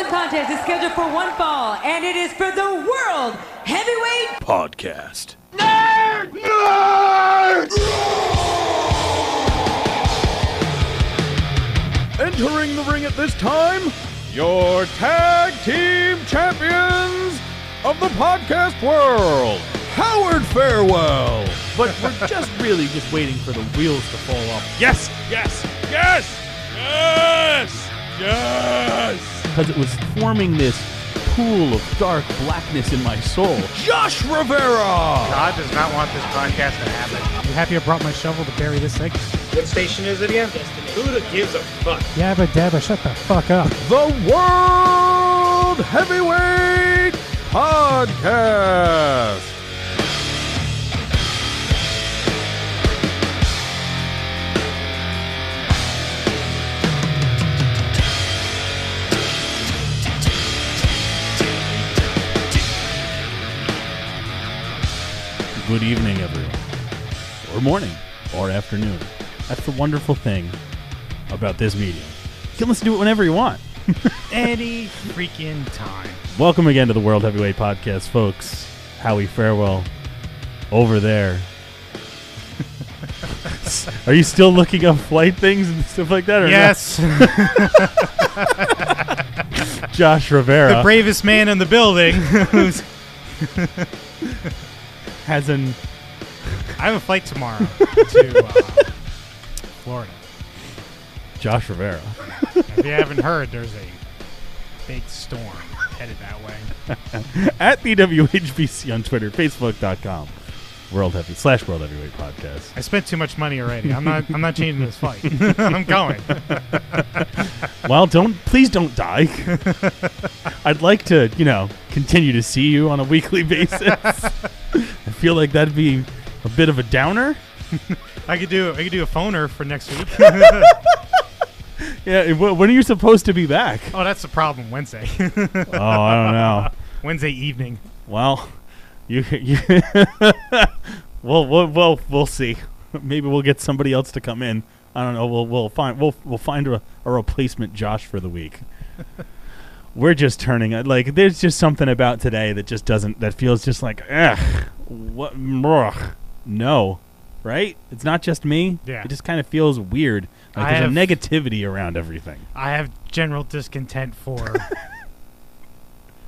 contest is scheduled for one fall, and it is for the World Heavyweight Podcast. Nerd! Nerd! Entering the ring at this time, your tag team champions of the podcast world, Howard Farewell. But we're just waiting for the wheels to fall off. Yes, yes, yes, yes, yes. Because it was forming this pool of dark blackness in my soul. Josh Rivera. God does not want this podcast to happen. You happy I brought my shovel to bury this segment? What station is it again? Who gives a fuck? Yabba dabba, shut the fuck up. The World Heavyweight Podcast. Good evening, everyone. Or morning, or afternoon. That's the wonderful thing about this medium. You can listen to it whenever you want. Any freaking time. Welcome again to the World Heavyweight Podcast, folks. Howie Farewell over there. Are you still looking up flight things and stuff like that? Or yes. No? Josh Rivera. The bravest man in the building. Who's has an... I have a flight tomorrow to Florida. Josh Rivera. If you haven't heard, there's a big storm headed that way. At the WHBC on Twitter, Facebook.com. World Heavyweight Podcast. I spent too much money already. I'm not changing this flight. I'm going. Well, please don't die. I'd like to, continue to see you on a weekly basis. I feel like that'd be a bit of a downer. I could do a phoner for next week. Yeah, when are you supposed to be back? Oh, that's the problem. Wednesday. Oh, I don't know. Wednesday evening. Well, we'll see. Maybe we'll get somebody else to come in. I don't know. We'll find a replacement Josh for the week. We're just turning there's just something about today that just that feels just like what no, right? It's not just me. Yeah. It just kind of feels weird. Like there's a negativity around everything. I have general discontent for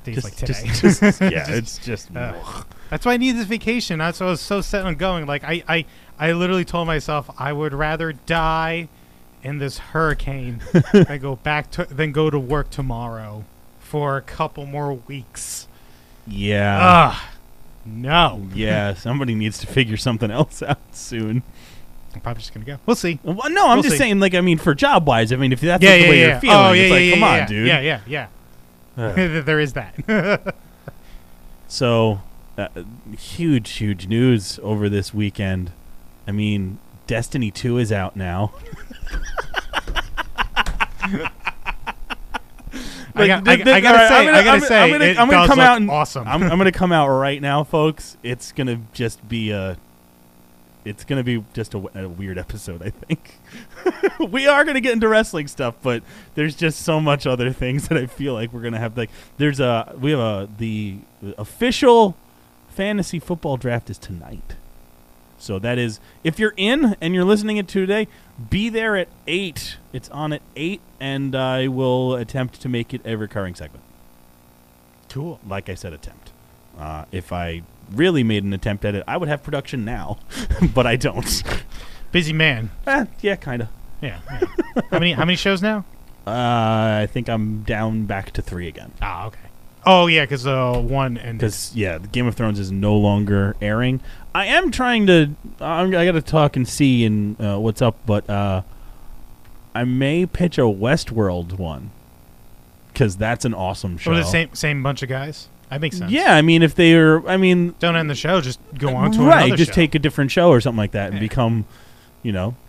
days like today. It's just. That's why I need this vacation. That's why I was so set on going. Like I literally told myself I would rather die in this hurricane than go to work tomorrow for a couple more weeks. Yeah. No. Yeah, somebody needs to figure something else out soon. I'm probably just going to go. We'll see. Well, no, I'm just saying, for job-wise, if that's the way you're feeling, come on, dude. Yeah. There is that. So, huge news over this weekend. I mean, Destiny 2 is out now. I gotta say, I'm gonna come out and awesome. I'm gonna come out right now, folks. It's gonna just be a weird episode, I think. We are gonna get into wrestling stuff, but there's just so much other things that I feel like we're gonna have. The official fantasy football draft is tonight. So that is, if you're in and you're listening to it today, be there at 8. It's on at 8, and I will attempt to make it a recurring segment. Cool. Like I said, attempt. If I really made an attempt at it, I would have production now, but I don't. Busy man. Yeah, kind of. Yeah. How many shows now? I think I'm down back to 3 again. Ah, okay. Oh, yeah, because one ended. Because, Game of Thrones is no longer airing. I am trying to... I got to talk and see what's up, but I may pitch a Westworld one. Because that's an awesome show. Oh, the same bunch of guys? That makes sense. Yeah, I mean, if they are... Don't end the show, just go on to another show. Right, just take a different show or something like that and become,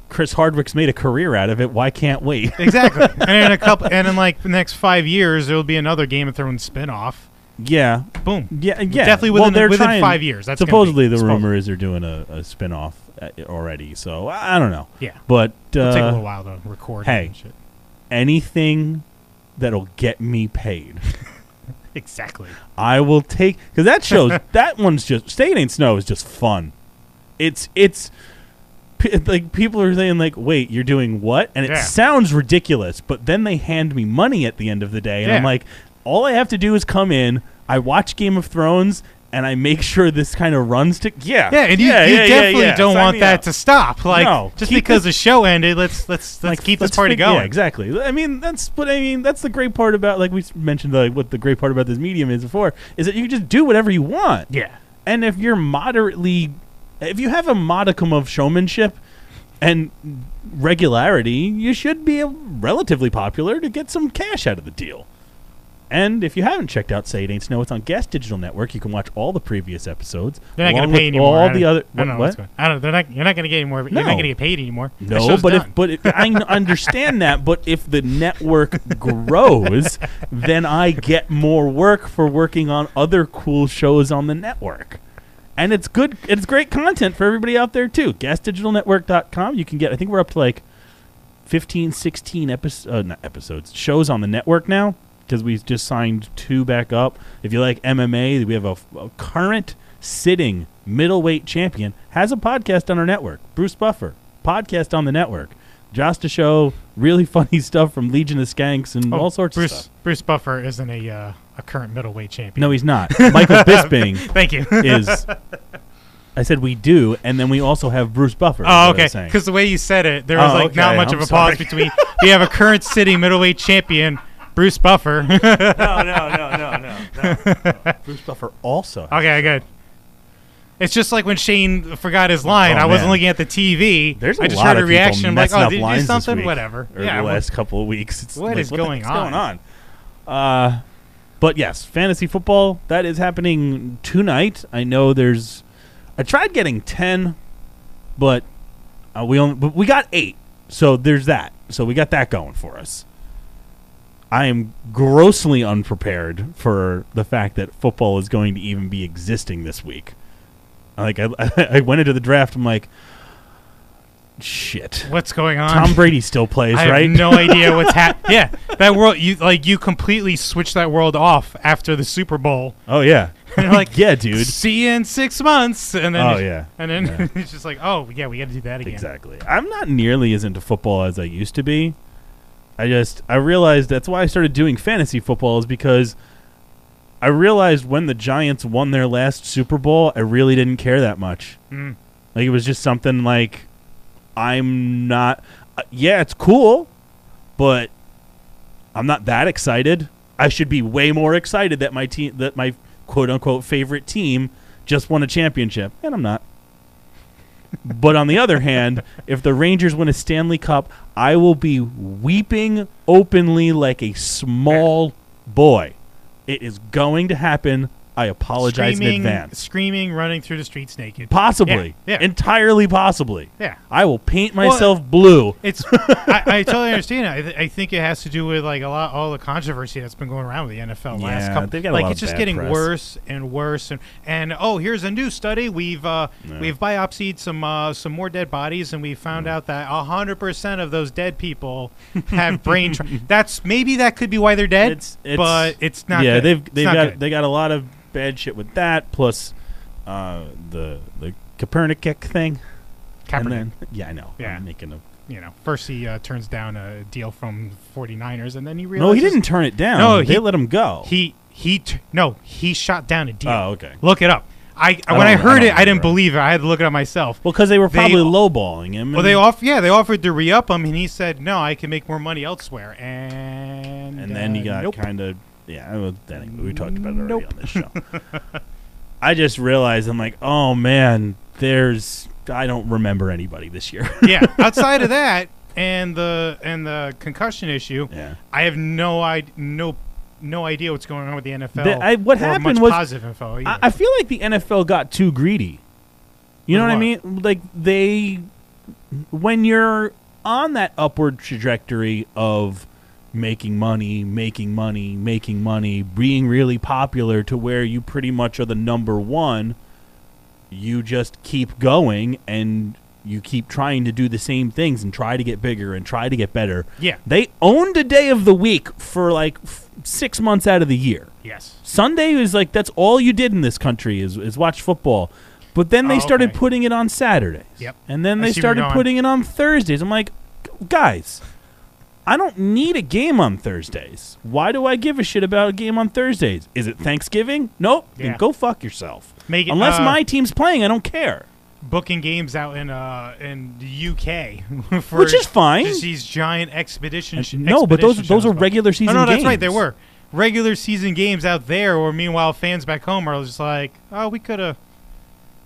Chris Hardwick's made a career out of it. Why can't we? Exactly. And in the next 5 years, there will be another Game of Thrones spinoff. Yeah. Boom. Yeah. Definitely within 5 years. That's supposedly the rumor is they're doing a spinoff already. So I don't know. Yeah. But it'll take a little while to record. Hey, and shit. Anything that'll get me paid. Exactly. I will take, because that shows that one's just Stay It Ain't Snow is just fun. It's like people are saying like, wait, you're doing what? And it sounds ridiculous, but then they hand me money at the end of the day, and I'm like, all I have to do is come in, I watch Game of Thrones, and I make sure this kind of runs to and you definitely don't want that to stop. Like, no, just because the show ended, let's keep this party going. Yeah, exactly. I mean, that's the great part about, like we mentioned, like what the great part about this medium is before, is that you can just do whatever you want. Yeah. And if you have a modicum of showmanship and regularity, you should be relatively popular to get some cash out of the deal. And if you haven't checked out Say It Ain't Snow, it's on Gas Digital Network. You can watch all the previous episodes. They're not going to pay anymore. All the other. I don't know what's going on. You're not going to get any more. No. You're not going to get paid anymore. No, but I understand that. But if the network grows, then I get more work for working on other cool shows on the network. And it's good. It's great content for everybody out there, too. GasDigitalNetwork.com. You can get, I think we're up to like 15, 16 shows on the network now, because we just signed 2 back up. If you like MMA, we have a current sitting middleweight champion has a podcast on our network. Bruce Buffer, podcast on the network. Josta Show, really funny stuff from Legion of Skanks and all sorts of stuff. Bruce Buffer isn't a current middleweight champion. No, he's not. Michael Bisping Thank you. is. I said we do, and then we also have Bruce Buffer. Oh, okay. Because the way you said it, there was not much of a pause between. You have a current sitting middleweight champion, Bruce Buffer. No. Bruce Buffer also. Okay, good. It's just like when Shane forgot his line. I wasn't looking at the TV. There's I just lot heard a of reaction. I'm like, messing oh, up did you do lines something? this week, Whatever. Or the last couple of weeks. It's what is going on? But yes, fantasy football, that is happening tonight. I know I tried getting 10, but we got 8. So there's that. So we got that going for us. I am grossly unprepared for the fact that football is going to even be existing this week. Like I went into the draft, I'm like, shit. What's going on? Tom Brady still plays, right? I have no idea what's happening. Yeah, that world, you completely switched that world off after the Super Bowl. Oh yeah. And you're like, yeah, dude. See you in 6 months, and then yeah. It's just like, oh yeah, we got to do that again. Exactly. I'm not nearly as into football as I used to be. I realized that's why I started doing fantasy football, is because I realized when the Giants won their last Super Bowl, I really didn't care that much. Like, it was just something like, I'm not. It's cool, but I'm not that excited. I should be way more excited that my quote unquote favorite team just won a championship, and I'm not. But on the other hand, if the Rangers win a Stanley Cup, I will be weeping openly like a small boy. It is going to happen. I apologize in advance. Screaming, running through the streets naked. Possibly. Yeah. Entirely possibly. Yeah. I will paint myself blue. It's. I totally understand it. I think it has to do with like all the controversy that's been going around with the NFL last couple. They've got a lot it's just of bad getting press. worse and worse. And here's a new study. We've biopsied some more dead bodies, and we found out that 100% of those dead people have brain. Maybe that could be why they're dead. But it's not. Yeah, good. they got a lot of bad shit with that, plus the Copernic thing. Kaepernick. I know. Yeah. I'm making first he turns down a deal from 49ers, and then he realizes... No, he didn't turn it down. No, they let him go. He shot down a deal. Oh, okay. Look it up. When I heard it, I didn't believe it. I had to look it up myself. Well, because they were probably lowballing him. Well, they offered to re-up him, and he said, no, I can make more money elsewhere. And then he got kind of... Yeah, we talked about it already on this show. I just realized, I'm like, oh, man, I don't remember anybody this year. Yeah, outside of that and the concussion issue, I have no idea what's going on with the NFL. What happened was positive info either. I feel like the NFL got too greedy. You know what I mean? Like when you're on that upward trajectory of making money, being really popular to where you pretty much are the number one, you just keep going, and you keep trying to do the same things and try to get bigger and try to get better. Yeah. They owned a day of the week for like 6 months out of the year. Yes. Sunday is like, that's all you did in this country is watch football. But then they started putting it on Saturdays. Yep. And then they started putting it on Thursdays. I'm like, guys, I don't need a game on Thursdays. Why do I give a shit about a game on Thursdays? Is it Thanksgiving? Nope. Yeah. Then go fuck yourself. Make it, Unless my team's playing, I don't care. Booking games out in the UK, for Which is fine. Just these giant expeditions. No, but those are regular season games. No, that's right. There were regular season games out there, or meanwhile fans back home are just like, oh, we could have.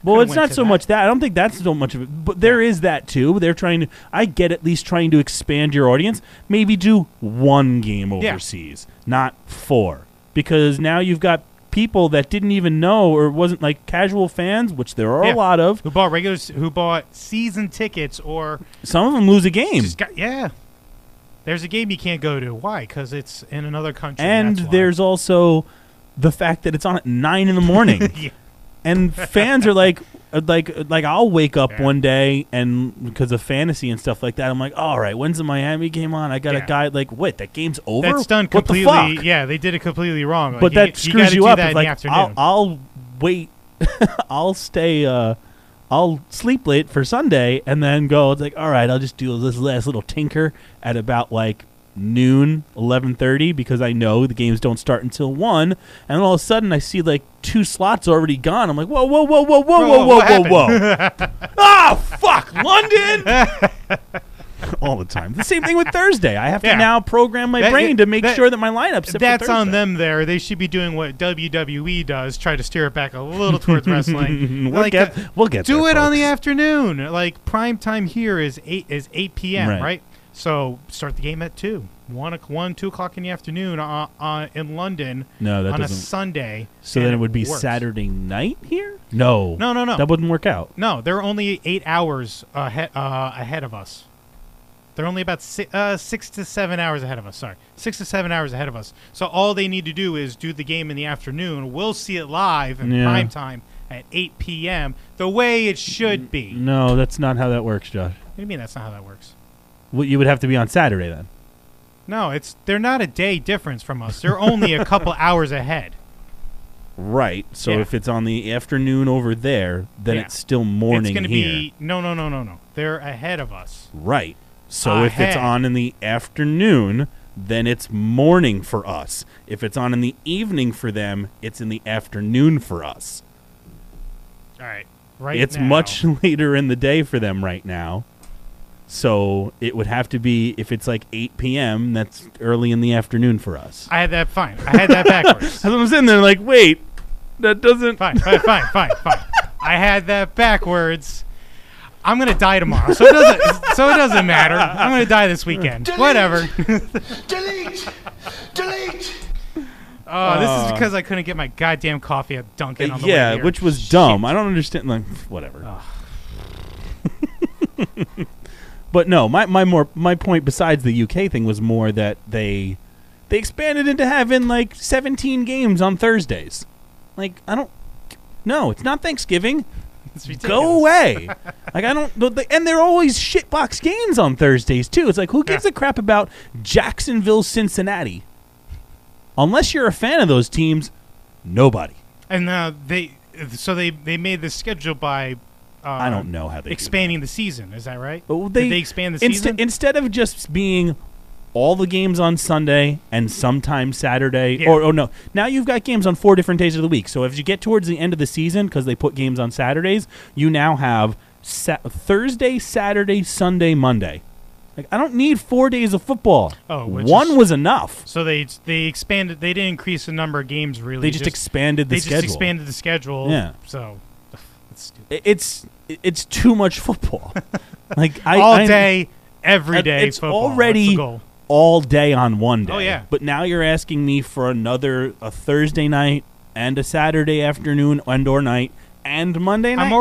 Well, it's not so much that. I don't think that's so much of it. But there is that, too. They're trying to, I get at least trying to expand your audience. Maybe do 1 game overseas, not 4. Because now you've got people that didn't even know or wasn't like casual fans, which there are a lot of. Who bought season tickets or. Some of them lose a game. There's a game you can't go to. Why? Because it's in another country. And there's also the fact that it's on at 9 in the morning. Yeah. And fans are like I'll wake up one day and because of fantasy and stuff like that, I'm like, all right, when's the Miami game on? I got a guy like, wait, that game's over? That's done completely. What the fuck? Yeah, they did it completely wrong. Like, but that screws you up. That like, afternoon. I'll wait. I'll stay. I'll sleep late for Sunday and then go. It's like, all right, I'll just do this last little tinker at about like noon, 11:30, because I know the games don't start until 1, and then all of a sudden I see like 2 slots already gone. I'm like, whoa. Ah, fuck, London! All the time. The same thing with Thursday. I have to now program my brain to make sure that my lineup's set That's for on them there. They should be doing what WWE does, try to steer it back a little towards wrestling. We'll get do there, it on folks. the afternoon. Like prime time here is 8 p.m., right? So start the game at 2, 2 o'clock in the afternoon in London. No, that on doesn't. A Sunday. So then it would be works. Saturday night here. No, that wouldn't work out. No, they're only 8 hours ahead of us. They're only about 6 to 7 hours ahead of us. Sorry, 6 to 7 hours ahead of us. So all they need to do is do the game in the afternoon. We'll see it live in prime time at 8 p.m. the way it should be. No, that's not how that works, Josh. What do you mean that's not how that works? Well, you would have to be on Saturday then. No, they're not a day difference from us. They're only a couple hours ahead. Right. So if it's on the afternoon over there, then it's still morning it's gonna here. Be no. They're ahead of us. Right. So if it's on in the afternoon, then it's morning for us. If it's on in the evening for them, it's in the afternoon for us. All right. It's much later in the day for them right now. So it would have to be, if it's like 8 p.m., that's early in the afternoon for us. I had that fine. I had that backwards. That's what I'm sitting there like, wait, that doesn't... Fine. I had that backwards. I'm going to die tomorrow, so it doesn't matter. I'm going to die this weekend. Delete. Whatever. Delete! Oh, this is because I couldn't get my goddamn coffee at Dunkin' on the way here. which was dumb. I don't understand. Like, whatever. But no, my point besides the UK thing was more that they expanded into having like 17 games on Thursdays. Like, no, it's not Thanksgiving. It's ridiculous. Go away. Like, and they're always shitbox games on Thursdays too. It's like, who gives a crap about Jacksonville, Cincinnati? Unless you're a fan of those teams, nobody. And they made the schedule by I don't know how they expanding the season. Is that right? Well, Did they expand the season? Instead of just being all the games on Sunday and sometimes Saturday, or no, now you've got games on 4 different days of the week. So if you get towards the end of the season, because they put games on Saturdays, you now have Thursday, Saturday, Sunday, Monday. Like, I don't need 4 days of football. One was enough. So they expanded. They didn't increase the number of games really. They just expanded the schedule. They just expanded the schedule. Yeah. So that's stupid. It's too much football. Like all day, every day. It's football. already all day on one day. Oh yeah. But now you're asking me for a Thursday night and a Saturday afternoon or night and Monday night. I'm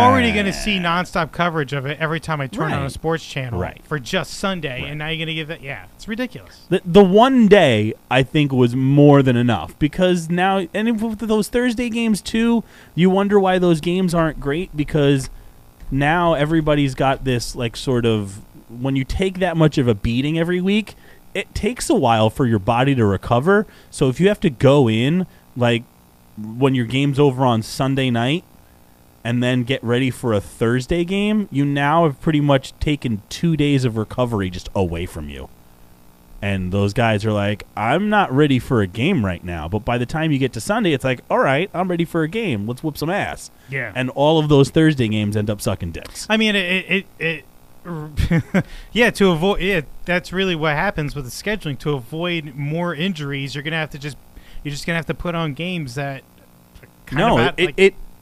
already going to see nonstop coverage of it every time I turn on a sports channel for just Sunday, and now you're going to give that. Yeah, it's ridiculous. The one day I think was more than enough, because now, and with those Thursday games too, you wonder why those games aren't great, because now everybody's got this like sort of, when you take that much of a beating every week, it takes a while for your body to recover. So if you have to go in like when your game's over on Sunday night and then get ready for a Thursday game, you now have pretty much taken 2 days of recovery just away from you. And those guys are like, I'm not ready for a game right now. But by the time you get to Sunday, it's like, all right, I'm ready for a game. Let's whoop some ass. Yeah. And all of those Thursday games end up sucking dicks. I mean, to avoid, that's really what happens with the scheduling. To avoid more injuries, you're just gonna have to put on games that.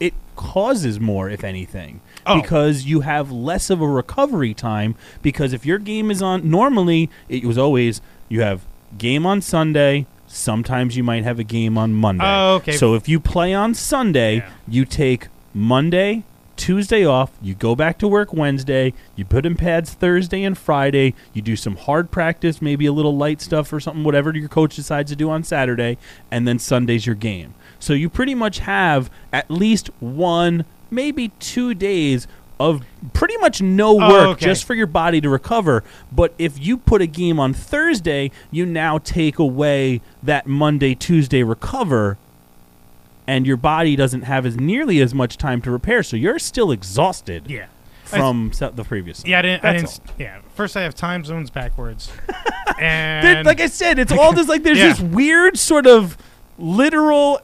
It causes more, if anything, because you have less of a recovery time. Because if your game is on, normally it was always you have game on Sunday. Sometimes you might have a game on Monday. Oh, okay. So if you play on Sunday, you take Monday, Tuesday off, you go back to work Wednesday, you put in pads Thursday and Friday, you do some hard practice, maybe a little light stuff or something, whatever your coach decides to do on Saturday, and then Sunday's your game. So you pretty much have at least 1, maybe 2 days of pretty much no work just for your body to recover. But if you put a game on Thursday, you now take away that Monday, Tuesday recover, and your body doesn't have nearly as much time to repair, so you're still exhausted from the previous. Yeah, I didn't. First I have time zones backwards, and like I said, it's all just like there's this weird sort of literal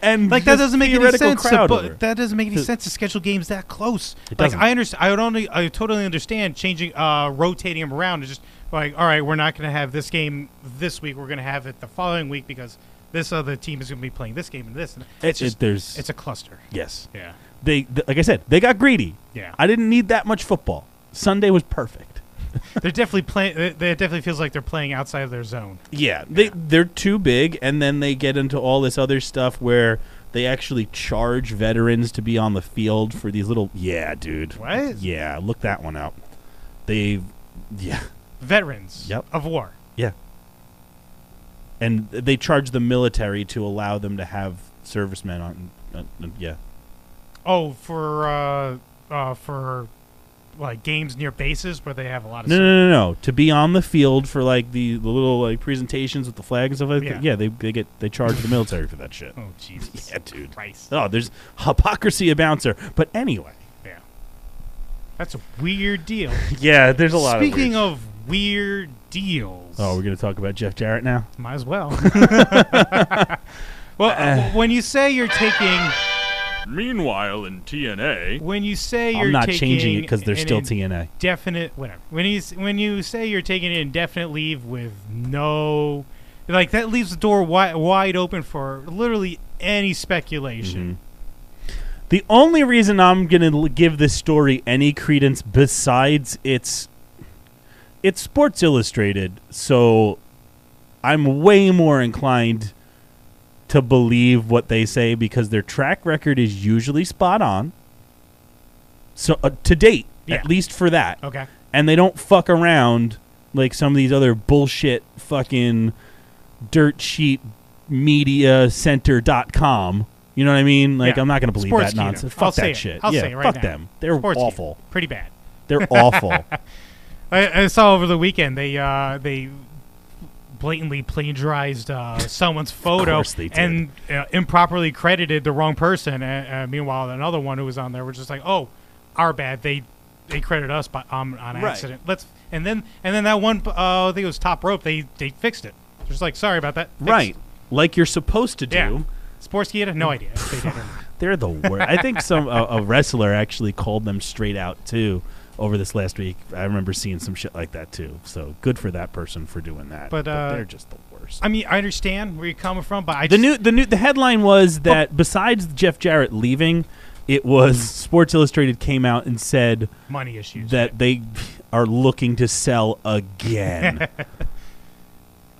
and like that doesn't make any sense. That doesn't make any sense to schedule games that close. Doesn't. I understand. I totally understand changing, rotating them around. It's just like, all right, we're not going to have this game this week. We're going to have it the following week because this other team is going to be playing this game and this. And it's a cluster. Yes. Yeah. They like I said, they got greedy. Yeah. I didn't need that much football. Sunday was perfect. They're definitely playing. It definitely feels like they're playing outside of their zone. Yeah, they're too big, and then they get into all this other stuff where they actually charge veterans to be on the field for these little. Yeah, dude. What? Yeah, look that one up. Veterans. Yep. Of war. Yeah. And they charge the military to allow them to have servicemen on. Yeah. Oh, for like games near bases where they have a lot of No. To be on the field for like the little like presentations with the flag and stuff like that. Yeah, they charge the military for that shit. Oh Jesus. Yeah, dude. Christ. Oh, there's hypocrisy about there. But anyway. Yeah. That's a weird deal. Yeah, there's a lot Speaking of weird deals. Oh, we're going to talk about Jeff Jarrett now? Might as well. Well, when you say you're taking Meanwhile, in TNA, when you say I'm you're not taking changing it because they're still TNA. Definite, whatever. When you say you're taking an indefinite leave with no, like that leaves the door wide open for literally any speculation. Mm-hmm. The only reason I'm gonna give this story any credence besides it's Sports Illustrated, so I'm way more inclined to believe what they say because their track record is usually spot on. So to date, at least for that. Okay. And they don't fuck around like some of these other bullshit fucking dirt sheet media center.com. You know what I mean? Like, I'm not going to believe Sports that nonsense. I'll Fuck that shit. I'll say it right fuck now. them. They're Sports awful. Pretty bad. They're awful. I saw over the weekend they blatantly plagiarized someone's photo and improperly credited the wrong person. Meanwhile, another one who was on there was just like, "Oh, our bad. They credited us on accident." And then that one I think it was Top Rope. They fixed it. Just like, sorry about that. Right, like you're supposed to do. Yeah. Sportskeeda had no idea. They didn't. They're the worst. I think a wrestler actually called them straight out too. Over this last week, I remember seeing some shit like that too. So good for that person for doing that. But they're just the worst. I mean, I understand where you're coming from, but the headline was that besides Jeff Jarrett leaving, it was Sports Illustrated came out and said money issues that they are looking to sell again.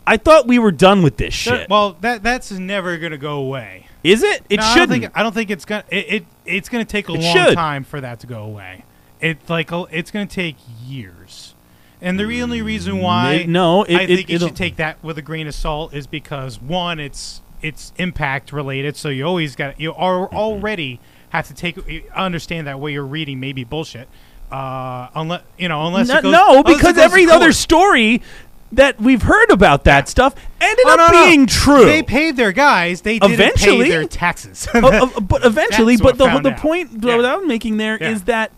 I thought we were done with this shit. Well, that's never gonna go away. Is it? It shouldn't. I don't think it's gonna. It's gonna take a long time for that to go away. It's going to take years, and the only reason why I think you should take that with a grain of salt is because one, it's impact related, so you always you are already have to understand that what you're reading may be bullshit. Unless it goes, no, because every court. other story that we've heard about that stuff ended up No. being true. They paid their guys. They didn't Eventually. pay their taxes. But eventually, That's but what I found the out. point Yeah. that I'm making there is Yeah. that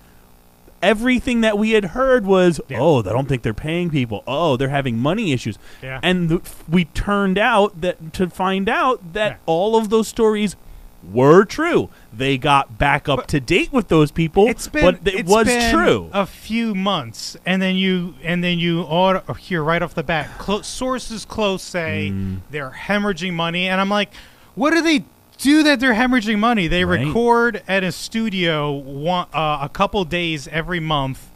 everything that we had heard was, Yeah. I don't think they're paying people. Oh, they're having money issues. Yeah. And we turned out to find out that Yeah. all of those stories were true. They got back up to date with those people, but it was been true. a few months, and then you hear right off the bat, sources close say they're hemorrhaging money, and I'm like, what do they do that they're hemorrhaging money? They Right. record at a studio a couple days every month,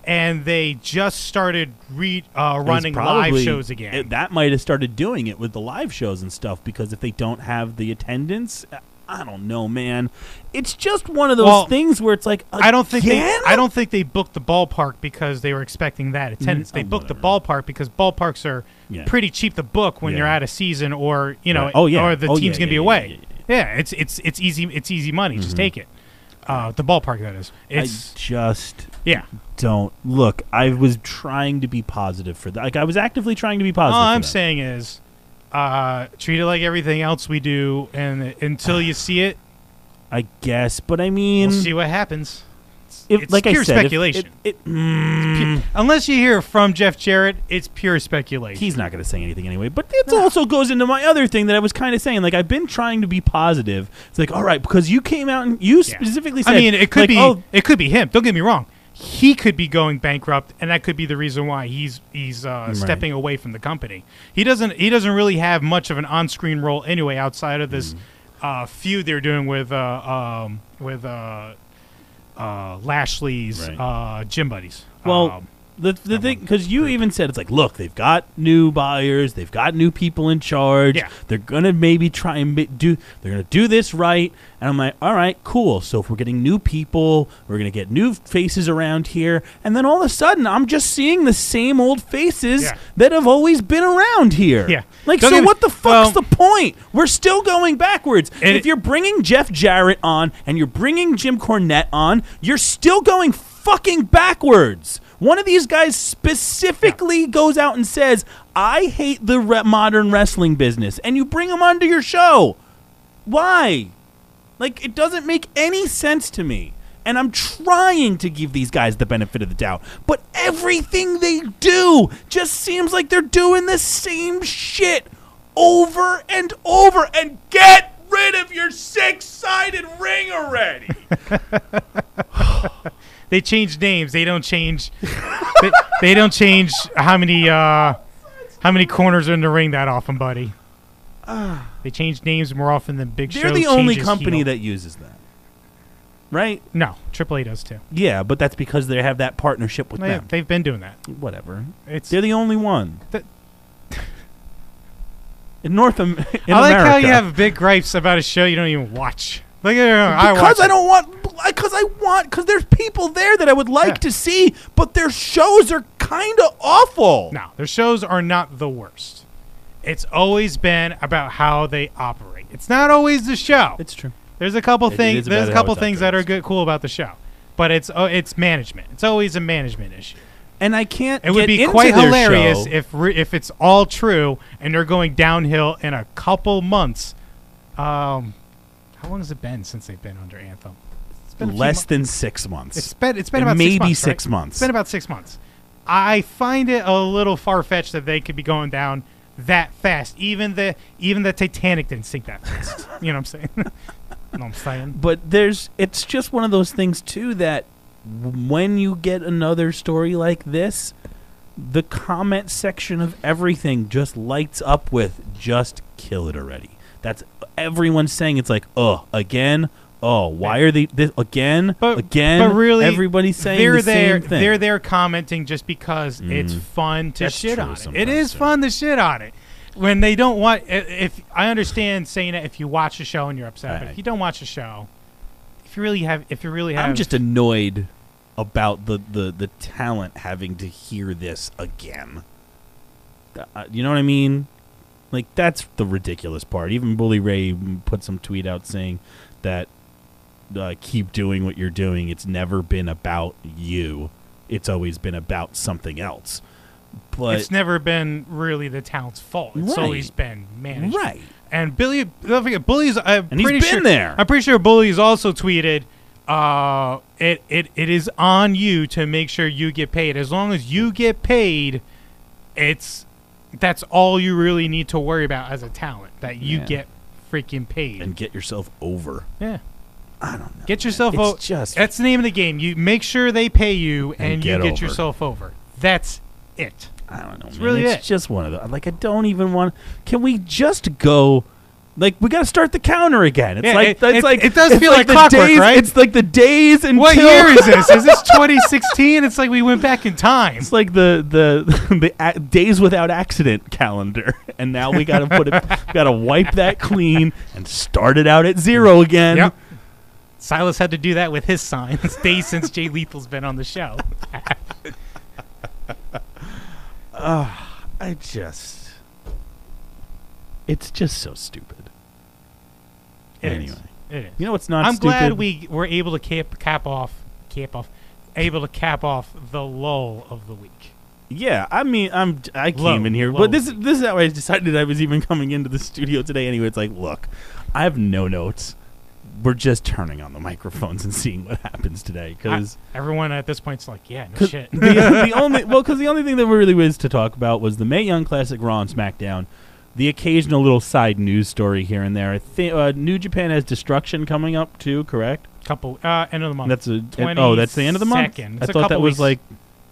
and they just started running live shows again. That might have started doing it with the live shows and stuff, because if they don't have the attendance, I don't know, man. It's just one of those things where it's like, I don't think again? they booked the ballpark because they were expecting that attendance. They booked the ballpark because ballparks are pretty cheap to book when you're out of season, or Right. or the team's gonna be yeah, away. yeah. It's easy. It's easy money. Just take it. The ballpark, that is. It's I just yeah. don't look. I was trying to be positive for that. Like, I was actively trying to be positive. All for I'm that. saying is, treat it like everything else we do, and until you see it, I guess, but I mean, we'll see what happens. if, like pure I said, speculation. Unless you hear from Jeff Jarrett, it's pure speculation. he's not going to say anything anyway. But it also goes into my other thing that I was kind of saying. Like, I've been trying to be positive. It's like, all right, because you came out and you specifically said, I mean, it could like, it could be him. Don't get me wrong. He could be going bankrupt, and that could be the reason why he's stepping away from the company. He doesn't really have much of an on-screen role anyway, outside of this feud they're doing with Lashley's gym buddies. Well, the thing, because you even said, it's like, look, they've got new buyers, they've got new people in charge. Yeah. They're gonna maybe try and they're gonna do this right. And I'm like, all right, cool. So if we're getting new people, we're gonna get new faces around here, and then all of a sudden, I'm just seeing the same old faces that have always been around here. Yeah. Like, Don't so get me- what the fuck's the point? We're still going backwards. And if you're bringing Jeff Jarrett on and you're bringing Jim Cornette on, you're still going fucking backwards. One of these guys specifically goes out and says, I hate the modern wrestling business, and you bring him onto your show. Why? Like, it doesn't make any sense to me. And I'm trying to give these guys the benefit of the doubt, but everything they do just seems like they're doing the same shit over and over. And get rid of your six-sided ring already. They change names. They don't change. they don't change how many corners are in the ring that often, buddy. They change names more often than Big Show. They're the only changes company heel. that uses that, right? No, AAA does too. Yeah, but that's because they have that partnership with them. They've been doing that. Whatever. They're the only one. That- In America. I like how you have big gripes about a show you don't even watch. Like, Because there's people there that I would like to see, but their shows are kind of awful. No, their shows are not the worst. It's always been about how they operate. It's not always the show. It's true. There's a couple things. There's a couple things that are good. cool about the show, but it's management. It's always a management issue. And I can't. It would be quite hilarious if it's all true and they're going downhill in a couple months. How long has it been since they've been under Anthem? It's been less than 6 months. It's been about maybe 6 months. 6 months. It's been about 6 months. I find it a little far fetched that they could be going down that fast. Even the Titanic didn't sink that fast. You know what I'm saying? You know what I'm saying? But it's just one of those things too that when you get another story like this, the comment section of everything just lights up with "just kill it already." That's everyone's saying. It's like, again. Oh, why are they this again? Again? But really, everybody's saying they're the same thing. They're there commenting just because it's fun to That's shit true on it. sometimes, It is too. fun to shit on it. When they don't want, if I understand saying that if you watch a show and you're upset, but if you don't watch a show, if you really have, I'm just annoyed about the talent having to hear this again. You know what I mean? Like, that's the ridiculous part. Even Bully Ray put some tweet out saying that keep doing what you're doing. It's never been about you. It's always been about something else. But it's never been really the talent's fault. It's always been managed. Right. And Billy, don't forget, Bully's. And he's been there. I'm pretty sure Bully's also tweeted, it is on you to make sure you get paid. As long as you get paid, that's all you really need to worry about as a talent. That you get freaking paid. And get yourself over. Yeah. I don't know. Get yourself over. That's the name of the game. You make sure they pay you and you get yourself over. That's it. I don't know. It's man. really it's just one of the. Like, I don't even want. Can we just go? Like, we got to start the counter again. It's it does feel like clockwork, days, right? It's like the days until. What year is this? Is this 2016? It's like we went back in time. It's like the days without accident calendar, and now we got to put it. Got to wipe that clean and start it out at 0 again. Yep. Silas had to do that with his sign. It's days since Jay Lethal's been on the show. It's just so stupid. Anyway, it is. You know what's not I'm stupid? glad we were able to cap off the lull of the week. Yeah, I mean, I came in here, but this is how I decided I was even coming into the studio today. Anyway, it's like, look, I have no notes. We're just turning on the microphones and seeing what happens today, because everyone at this point's like, yeah, no shit. the only thing that really was to talk about was the Mae Young Classic Raw and SmackDown. The occasional little side news story here and there. I think New Japan has Destruction coming up too, correct? End of the month. That's that's the end of the month. It's I thought that was like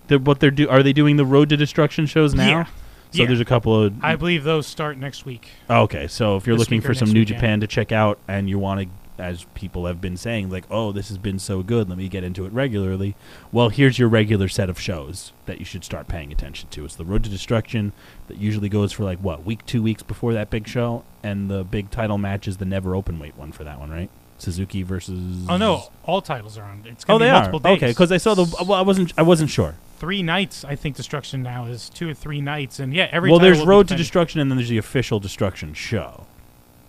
what they're do. Are they doing the Road to Destruction shows now? Yeah. So there's a couple of. I believe those start next week. Okay, so if you're This looking week or for some next New weekend. Japan to check out, and you want to, as people have been saying, like, oh, this has been so good, let me get into it regularly. Well, here's your regular set of shows that you should start paying attention to. It's the Road to Destruction that usually goes for, like, 2 weeks before that big show, and the big title match is the never open weight one for that one, right? Suzuki versus. Oh no, all titles are on. It's going to be multiple days. Okay, because I saw I wasn't sure. 3 nights. I think Destruction now is 2 or 3 nights, and every. Well, title there's will Road be to Destruction, and then there's the official Destruction show,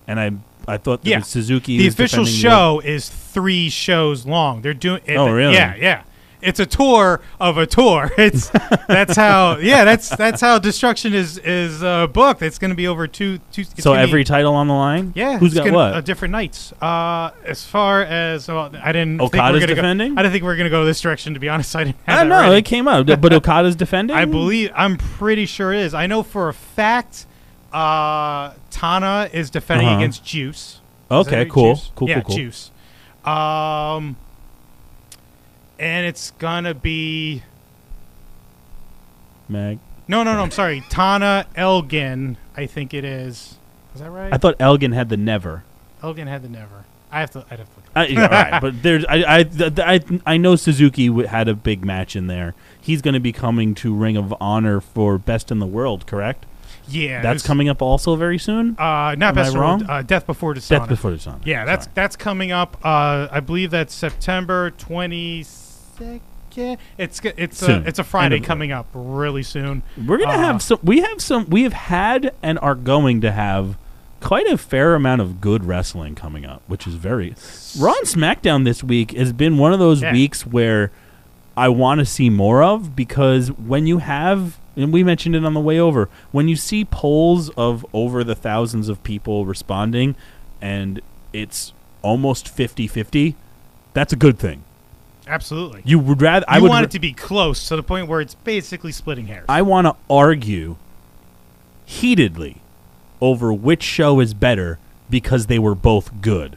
and I thought that was Suzuki. The official show is 3 shows long. They're doing. Oh, really? Yeah. It's a tour of a tour. That's how Destruction is booked. It's going to be over two. So every title on the line. Yeah. Who's got what? Different nights. As far as I didn't. Okada's think we're defending. I didn't think we were going to go this direction. To be honest, I didn't. I don't know. It came out, but Okada's defending. I'm pretty sure it is. I know for a fact. Tana is defending against Juice. Okay, cool. Juice? Cool. Juice. And it's gonna be Mag. No. I'm sorry. Tana Elgin. I think it is. Is that right? I thought Elgin had the never. Elgin had the never. I'd have to. All right, but there's I know Suzuki had a big match in there. He's going to be coming to Ring of Honor for Best in the World, correct? Yeah, that's coming up also very soon. Not Best in the World. Death Before Dishonor. Death Before Dishonor. Yeah, that's coming up. I believe that's September 22nd. It's a Friday coming up really soon. We're gonna have some. We have had and are going to have quite a fair amount of good wrestling coming up, which is very. Raw and SmackDown this week has been one of those weeks where I want to see more of, because when you have, and we mentioned it on the way over, when you see polls of over the thousands of people responding and it's almost 50-50, that's a good thing. Absolutely. You would rather. I want it to be close to the point where it's basically splitting hairs. I want to argue heatedly over which show is better because they were both good.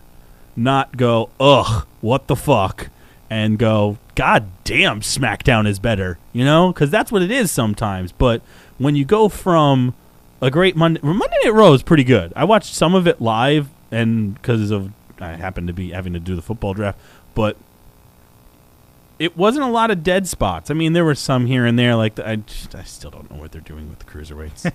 Not go, ugh, what the fuck, and go, God damn, SmackDown is better. You know? Because that's what it is sometimes. But when you go from a great Monday Night Raw is pretty good. I watched some of it live, and because of I happened to be having to do the football draft, but it wasn't a lot of dead spots. I mean, there were some here and there. Like I still don't know what they're doing with the Cruiserweights.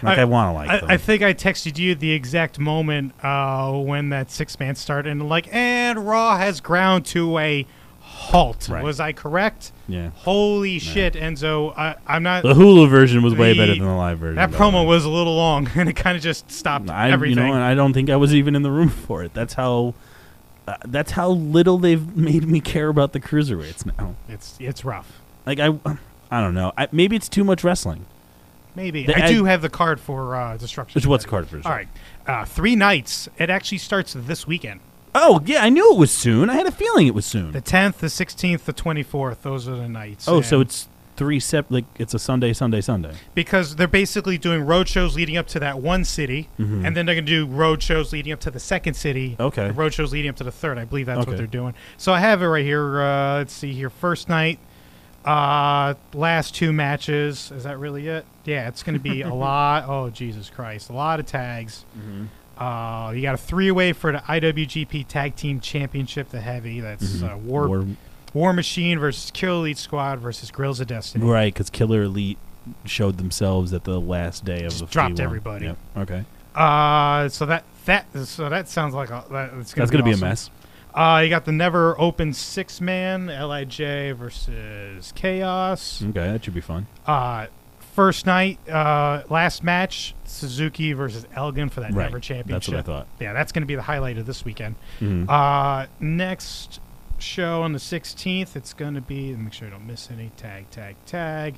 I want to like them. I think I texted you the exact moment when that 6-man started, and Raw has ground to a halt. Right. Was I correct? Yeah. Holy shit, Enzo! I'm not. The Hulu version was way better than the live version. That promo was a little long, and it kind of just stopped everything. And I don't think I was even in the room for it. That's how That's how little they've made me care about the cruiserweights now. It's rough. Like I don't know. Maybe it's too much wrestling. Maybe. I do have the card for Destruction. What's the card for Destruction? All right. 3 nights. It actually starts this weekend. Oh, yeah, I knew it was soon. I had a feeling it was soon. The 10th, the 16th, the 24th. Those are the nights. Oh, so it's 3 like it's a Sunday. Because they're basically doing road shows leading up to that one city, Mm-hmm. and then they're going to do road shows leading up to the second city. Okay. And road shows leading up to the third. I believe that's what they're doing. So I have it right here. Let's see here. First night, last 2 matches. Is that really it? Yeah, it's going to be a lot. Oh, Jesus Christ. A lot of tags. Mm-hmm. You got a 3-way for the IWGP Tag Team Championship, the heavy. That's War Machine versus Killer Elite Squad versus Grills of Destiny. Right, because Killer Elite showed themselves at the last day of the dropped P1. everybody. Yep. Okay. So that sounds like that's going to be a mess. You got the never open 6-man LIJ versus Chaos. Okay, that should be fun. First night, last match, Tsuzuki versus Elgin for that Right. never championship. That's what I thought. Yeah, that's going to be the highlight of this weekend. Mhm. Next show on the 16th, it's going to be, make sure I don't miss any, tag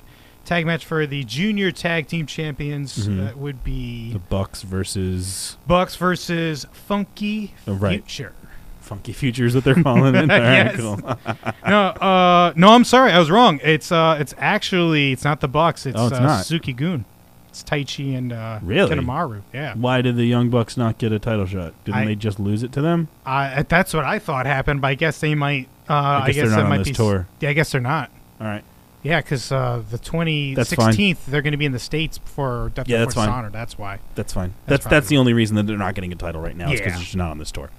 match for the junior tag team champions. That would be The Bucks versus Funky right. Future. Funky Future is what they're calling it. All right, Yes. cool. No, I'm sorry, I was wrong. It's actually it's not the Bucks. It's, Oh, it's not. Suzuki-gun. It's Taichi and Really? Kanemaru. Yeah. Why did the Young Bucks not get a title shot? Didn't they just lose it to them? That's what I thought happened, but I guess they might. I guess they're not that on might this be tour. Yeah, I guess they're not. All right. Yeah, because the That's 16th they're going to be in the States for Death Yeah, Before that's fine. Dishonor. That's why. That's fine. That's That's the only reason that they're not getting a title right now. Is because Yeah. they're just not on this tour.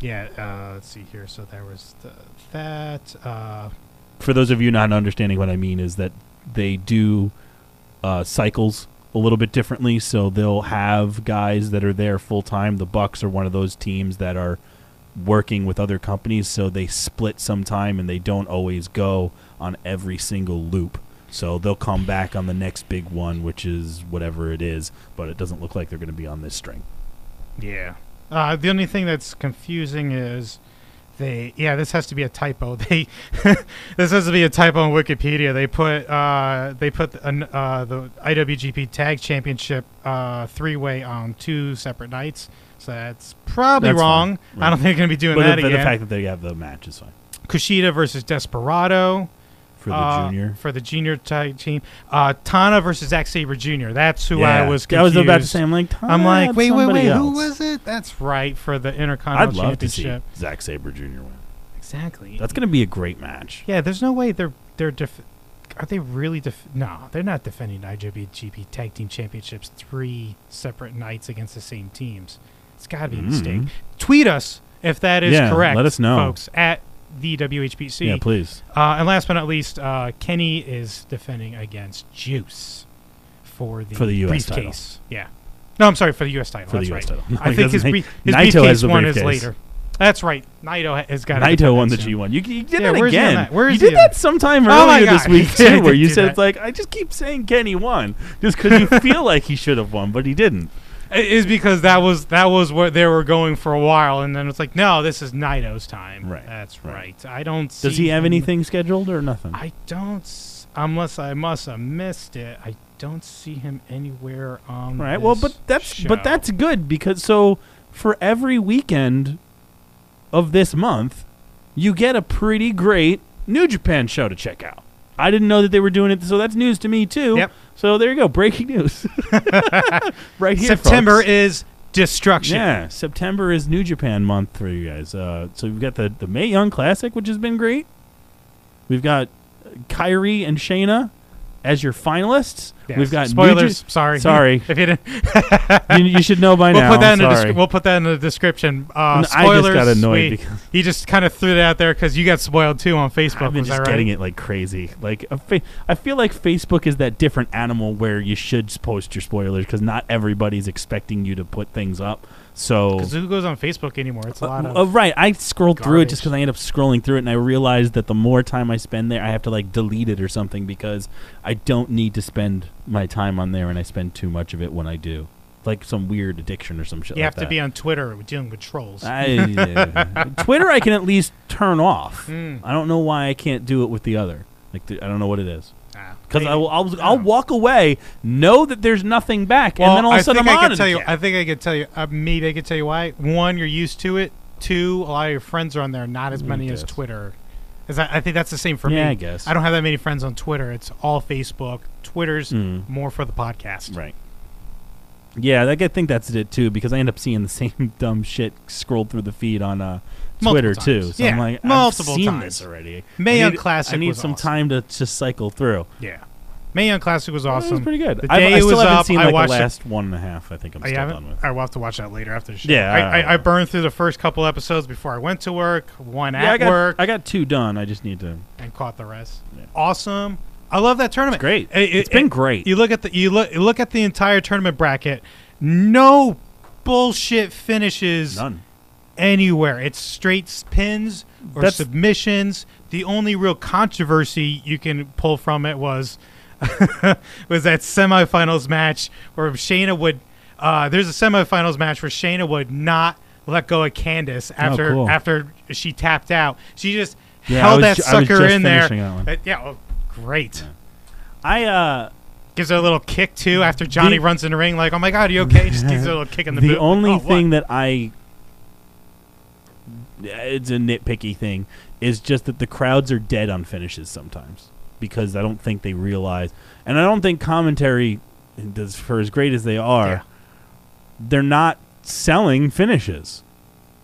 Yeah. Let's see here. So there was that. For those of you not understanding what I mean is that they do cycles a little bit differently. So they'll have guys that are there full time. The Bucks are one of those teams that are working with other companies, so they split some time and they don't always go on every single loop. So they'll come back on the next big one, which is whatever it is, but it doesn't look like they're going to be on this string. Yeah. The only thing that's confusing is this has to be a typo. This has to be a typo on Wikipedia. They put the IWGP Tag Championship 3-way on 2 separate nights. So that's probably That's wrong. fine. Right. I don't think they're going to be doing But that the again. fact that they have the match is fine. Kushida versus Desperado. For the junior. For the junior tag team. Tana versus Zack Sabre Jr. That's who I was confused. I was about to say, I'm like, wait, somebody who else. was it? That's right, for the Intercontinental I'd love to see Championship. Zack Sabre Jr. win. Exactly. That's going to be a great match. Yeah, there's no way are they really no, they're not defending IWGP Tag Team Championships 3 separate nights against the same teams. It's got to be a mistake. Tweet us if that is correct. Let us know, folks, at the WHPC. Yeah, please. And last but not least, Kenny is defending against Juice for the US briefcase. Yeah. No, I'm sorry, for the U.S. title. For That's the US right. title. I think his Naito briefcase has the one is briefcase. later. That's right. Naito has got Naito won the G1. You did that where's he on again. that? Where is you he did that sometime Oh my earlier this God. week He did too, where you do said that. it's like I just keep saying Kenny won just because you feel like he should have won, but he didn't. It is because that was what they were going for a while, and then it's like, no, this is Naito's time. Right. That's Right. right. I don't see Does he have him- anything scheduled or nothing? I don't, unless I must have missed it, I don't see him anywhere on Right. this Well, but that's good because so for every weekend of this month, you get a pretty great New Japan show to check out. I didn't know that they were doing it, so that's news to me too. Yep. So there you go, breaking news. Right here, September folks. is destruction. Yeah, September is New Japan month for you guys. So we've got the Mae Young Classic, which has been great. We've got Kyrie and Shana as your finalists. Yes. We've got spoilers. Sorry. Sorry. If you didn't, you should know by we'll now. put that in Sorry. we'll put that in the description. I Spoilers. just got annoyed because he just kind of threw that out there because you got spoiled too on Facebook. I've been Was that just right? getting it like crazy. Like I feel like Facebook is that different animal where you should post your spoilers because not everybody's expecting you to put things up. So Because who goes on Facebook anymore? It's a lot of right. I scrolled through it just garbage. because I end up scrolling through it, and I realized that the more time I spend there, I have to like delete it or something because I don't need to spend my time on there, and I spend too much of it when I do. like some weird addiction or some shit. You like have that. to be on Twitter dealing with trolls. Twitter, I can at least turn off. I don't know why I can't do it with the other. Like I don't know what it is. Because I'll walk away, know that there's nothing back, and then all of a sudden I'm on it again. I think I could tell you. Maybe I could tell you why. One, you're used to it. Two, a lot of your friends are on there, not as many as Twitter. I think that's the same for me. Yeah, I guess. I don't have that many friends on Twitter. It's all Facebook. Twitter's more for the podcast. Right. Yeah, I think that's it too, because I end up seeing the same dumb shit scrolled through the feed on Twitter too. So yeah, I'm like, multiple I've seen times. this already. Mae Young Classic. I need was some awesome. time to just cycle through. Yeah. Mae Young Classic was awesome. It was pretty good. The day I it still was haven't up, seen I like watched the last 1.5. I think I'm still done with. I will have to watch that later after the show. Yeah, I burned through the first couple episodes before I went to work. Work. I got 2 done. I just need to and caught the rest. Yeah. Awesome. I love that tournament. It's great. It's been great. You look at the entire tournament bracket. No bullshit finishes. None. Anywhere. It's straight pins or submissions. The only real controversy you can pull from it was that semifinals match where Shana would there's a semifinals match where Shana would not let go of Candice after she tapped out. She just held that sucker in there. Great. Yeah. Gives her a little kick too after Johnny runs in the ring like, oh my God, you okay? Just gives her a little kick in the boot. The only thing that it's a nitpicky thing, is just that the crowds are dead on finishes sometimes, because I don't think they realize, and I don't think commentary, for as great as they are, they're not selling finishes.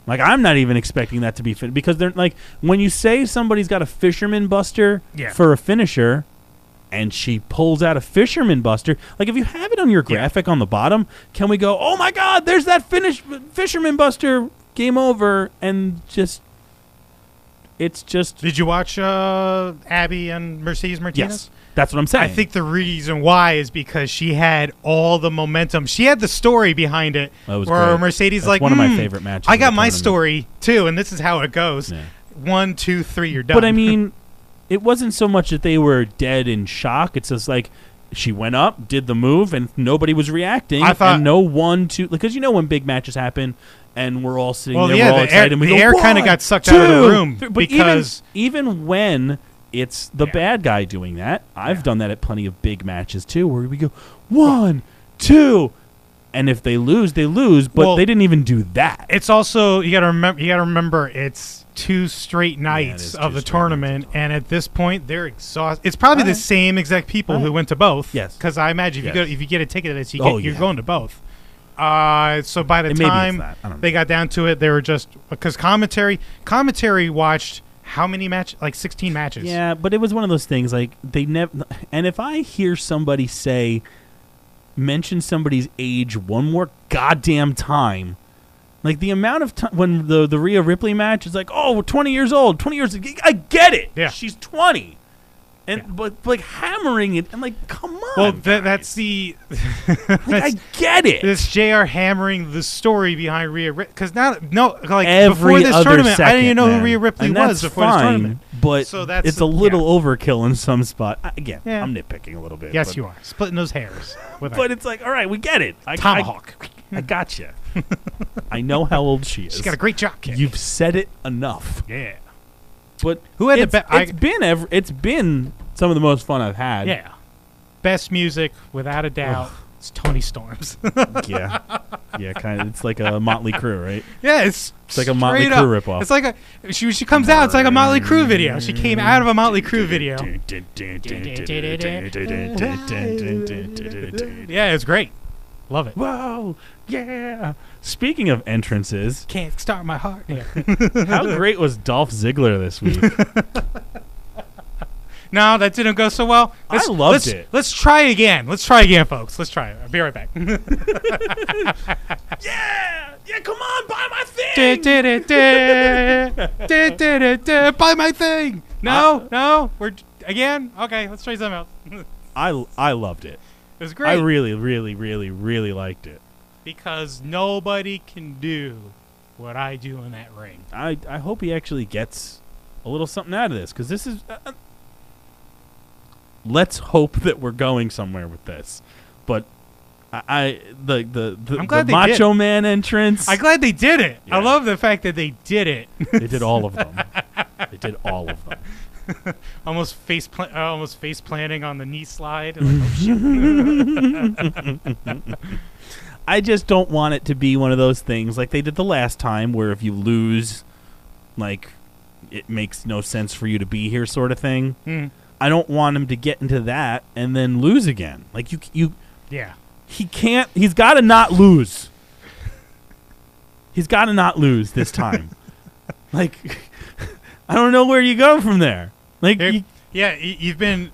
Like, I'm not even expecting that to be because they're like, when you say somebody's got a fisherman buster for a finisher, and she pulls out a fisherman buster, like if you have it on your graphic on the bottom, can we go, oh my God, there's that fisherman buster, game over, and it's just. Did you watch Abbey and Mercedes Martinez? Yes, that's what I'm saying. I think the reason why is because she had all the momentum. She had the story behind it. That was where great. Mercedes That's like, one of my favorite matches. I got my story too, and this is how it goes. Yeah. 1, 2, 3, you're done. But I mean, it wasn't so much that they were dead in shock. It's just like she went up, did the move, and nobody was reacting. I thought, and no 1, 2, because you know when big matches happen, and we're all sitting there, we're all the excited. Air, and we the go, air kind of got sucked out of the room but because even when it's the bad guy doing that, I've done that at plenty of big matches too, where we go 1, 2, and if they lose, they lose. But they didn't even do that. It's also you got to remember it's 2 straight nights of the tournament, and at this point they're exhausted. It's probably the same exact people who went to both. Yes, because I imagine if you get a ticket to this, you're going to both. So by the time they got down to it, they were just because commentary watched how many matches? Like 16 matches. Yeah, but it was one of those things like they never. And if I hear somebody mention somebody's age one more goddamn time, like the amount of time when the Rhea Ripley match is like, oh, we're 20 years old, 20 years. I get it. Yeah, she's 20. And but like hammering it and like, come on. Well, that's the. I get it. This JR hammering the story behind Rhea Ripley because every before this tournament, I didn't even know who Rhea Ripley was before this tournament. But it's a little overkill in some spot. Again, I'm nitpicking a little bit. Yes, you are splitting those hairs. But it's like, all right, we get it. Tomahawk. I got you. I know how old she is. She's got a great jock kick. You've said it enough. Yeah. But who had it's been some of the most fun I've had. Yeah, best music without a doubt. It's Tony Storm's. yeah, kind of. It's like a Motley Crue, right? Yeah, it's like a Motley Crue ripoff. It's like she comes out. It's like a Motley Crue video. She came out of a Motley Crue video. Yeah, it's great. Love it. Whoa, yeah. Speaking of entrances, can't start my heart. Yeah. How great was Dolph Ziggler this week? No, that didn't go so well. I loved it. Let's try again. Folks. Let's try it. I'll be right back. Yeah, come on, buy my thing. Buy my thing. No, we're again. Okay, let's try something else. I loved it. It was great. I really, really, really, really liked it. Because nobody can do what I do in that ring. I hope he actually gets a little something out of this, because this is... let's hope that we're going somewhere with this. But glad they Macho did. Man entrance. I'm glad they did it. Yeah. I love the fact that they did it. They did all of them. They did all of them. almost face planting on the knee slide. Like, oh, shit. I just don't want it to be one of those things like they did the last time, where if you lose, like, it makes no sense for you to be here, sort of thing. Mm. I don't want him to get into that and then lose again. Like you. Yeah. He can't. He's got to not lose. He's got to not lose this time. Like, I don't know where you go from there. Like, you've been.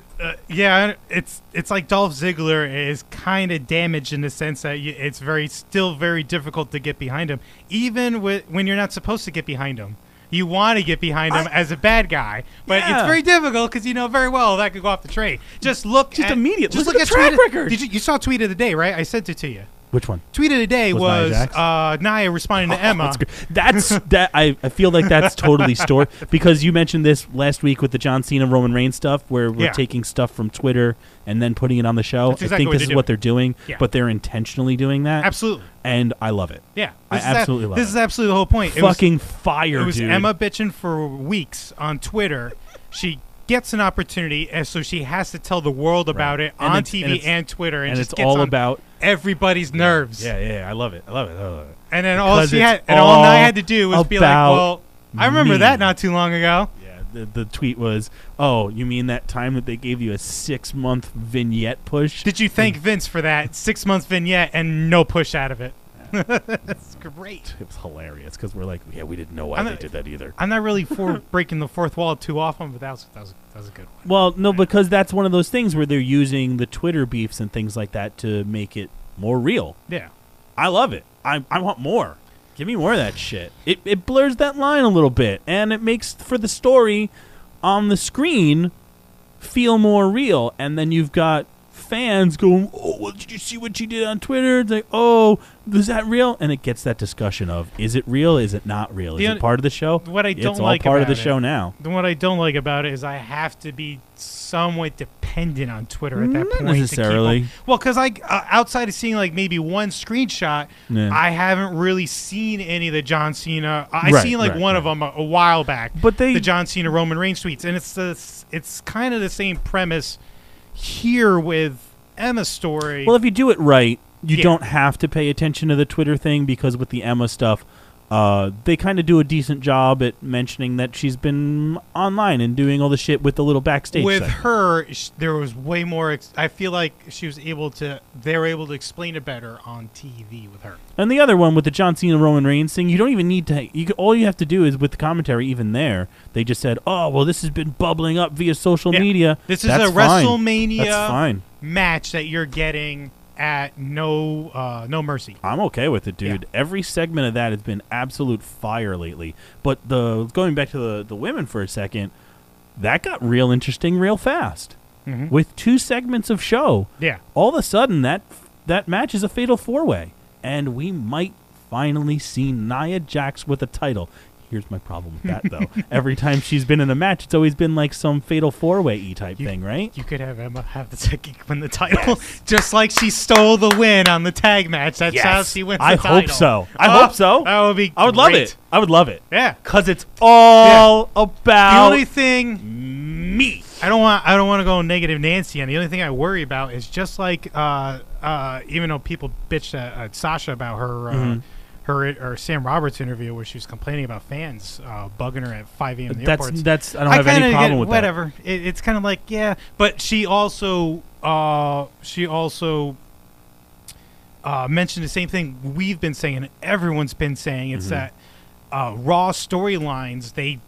It's like Dolph Ziggler is kind of damaged in the sense that it's still very difficult to get behind him, even when you're not supposed to get behind him. You want to get behind him as a bad guy, but it's very difficult because you know very well that could go off the trade. Just look at the track record. You saw Tweet of the Day, right? I sent it to you. Which one? Tweet of the Day was Nia Nia responding to Emma. That's that. I feel like that's totally stored because you mentioned this last week with the John Cena Roman Reigns stuff, where we're taking stuff from Twitter and then putting it on the show. That's exactly I think this is what they're doing, but they're intentionally doing that. Absolutely. And I love it. Yeah, I absolutely love it. This is absolutely the whole point. Fucking fire, It was dude. Emma bitching for weeks on Twitter. She gets an opportunity, and so she has to tell the world about it on TV and Twitter, and just it's gets all on about everybody's nerves. Yeah, I love it. And then all Nia had to do was be like, "Well, I remember that not too long ago." Yeah, the tweet was, "Oh, you mean that time that they gave you a 6-month vignette push? Did you thank Vince for that 6-month vignette and no push out of it?" That's great. It was hilarious because we're like, we didn't know why they did that either. I'm not really for breaking the fourth wall too often, but that was a good one. Well, no, because that's one of those things where they're using the Twitter beefs and things like that to make it more real. Yeah. I love it. I want more. Give me more of that shit. It blurs that line a little bit, and it makes for the story on the screen feel more real. And then you've got fans going, "Oh, well, did you see what she did on Twitter?" It's like, "Oh, is that real?" And it gets that discussion of, is it real? Is it not real? Is it part of the show? What I don't it's like all part about of the show now. What I don't like about it is I have to be somewhat dependent on Twitter at that Not point. necessarily. Well, because outside of seeing like maybe one screenshot, I haven't really seen any of the John Cena. I seen like one of them a while back, but the John Cena Roman Reigns tweets, and it's kind of the same premise here with Emma's story. Well, if you do it right, you don't have to pay attention to the Twitter thing, because with the Emma stuff, they kind of do a decent job at mentioning that she's been online and doing all the shit with the little backstage. With segment. her, there was way more. I feel like they were able to explain it better on TV with her. And the other one with the John Cena Roman Reigns thing, you don't even need to. All you have to do is with the commentary. Even there, they just said, "Oh, well, this has been bubbling up via social media. This is That's a fine. WrestleMania match that you're getting at No Mercy." I'm okay with it, dude. Yeah. Every segment of that has been absolute fire lately. But going back to the women for a second, that got real interesting real fast. Mm-hmm. With 2 segments of show. Yeah. All of a sudden, that match is a fatal 4-way. And we might finally see Nia Jax with a title. Here's my problem with that, though. Every time she's been in a match, it's always been like some fatal 4-way type thing, right? You could have Emma have the Tsuzuki win the title, just like she stole the win on the tag match. That's how she wins the title. I hope so. I hope so. That would be I would love it. I would love it. Yeah. Because it's all about the only thing me. I don't want to go negative Nancy, and the only thing I worry about is just like even though people bitched at Sasha about her her Sam Roberts interview where she was complaining about fans bugging her at 5 a.m. in the airports. I don't have any problem with whatever. It's kind of like, yeah, but she also mentioned the same thing we've been saying and everyone's been saying. It's that Raw storylines, they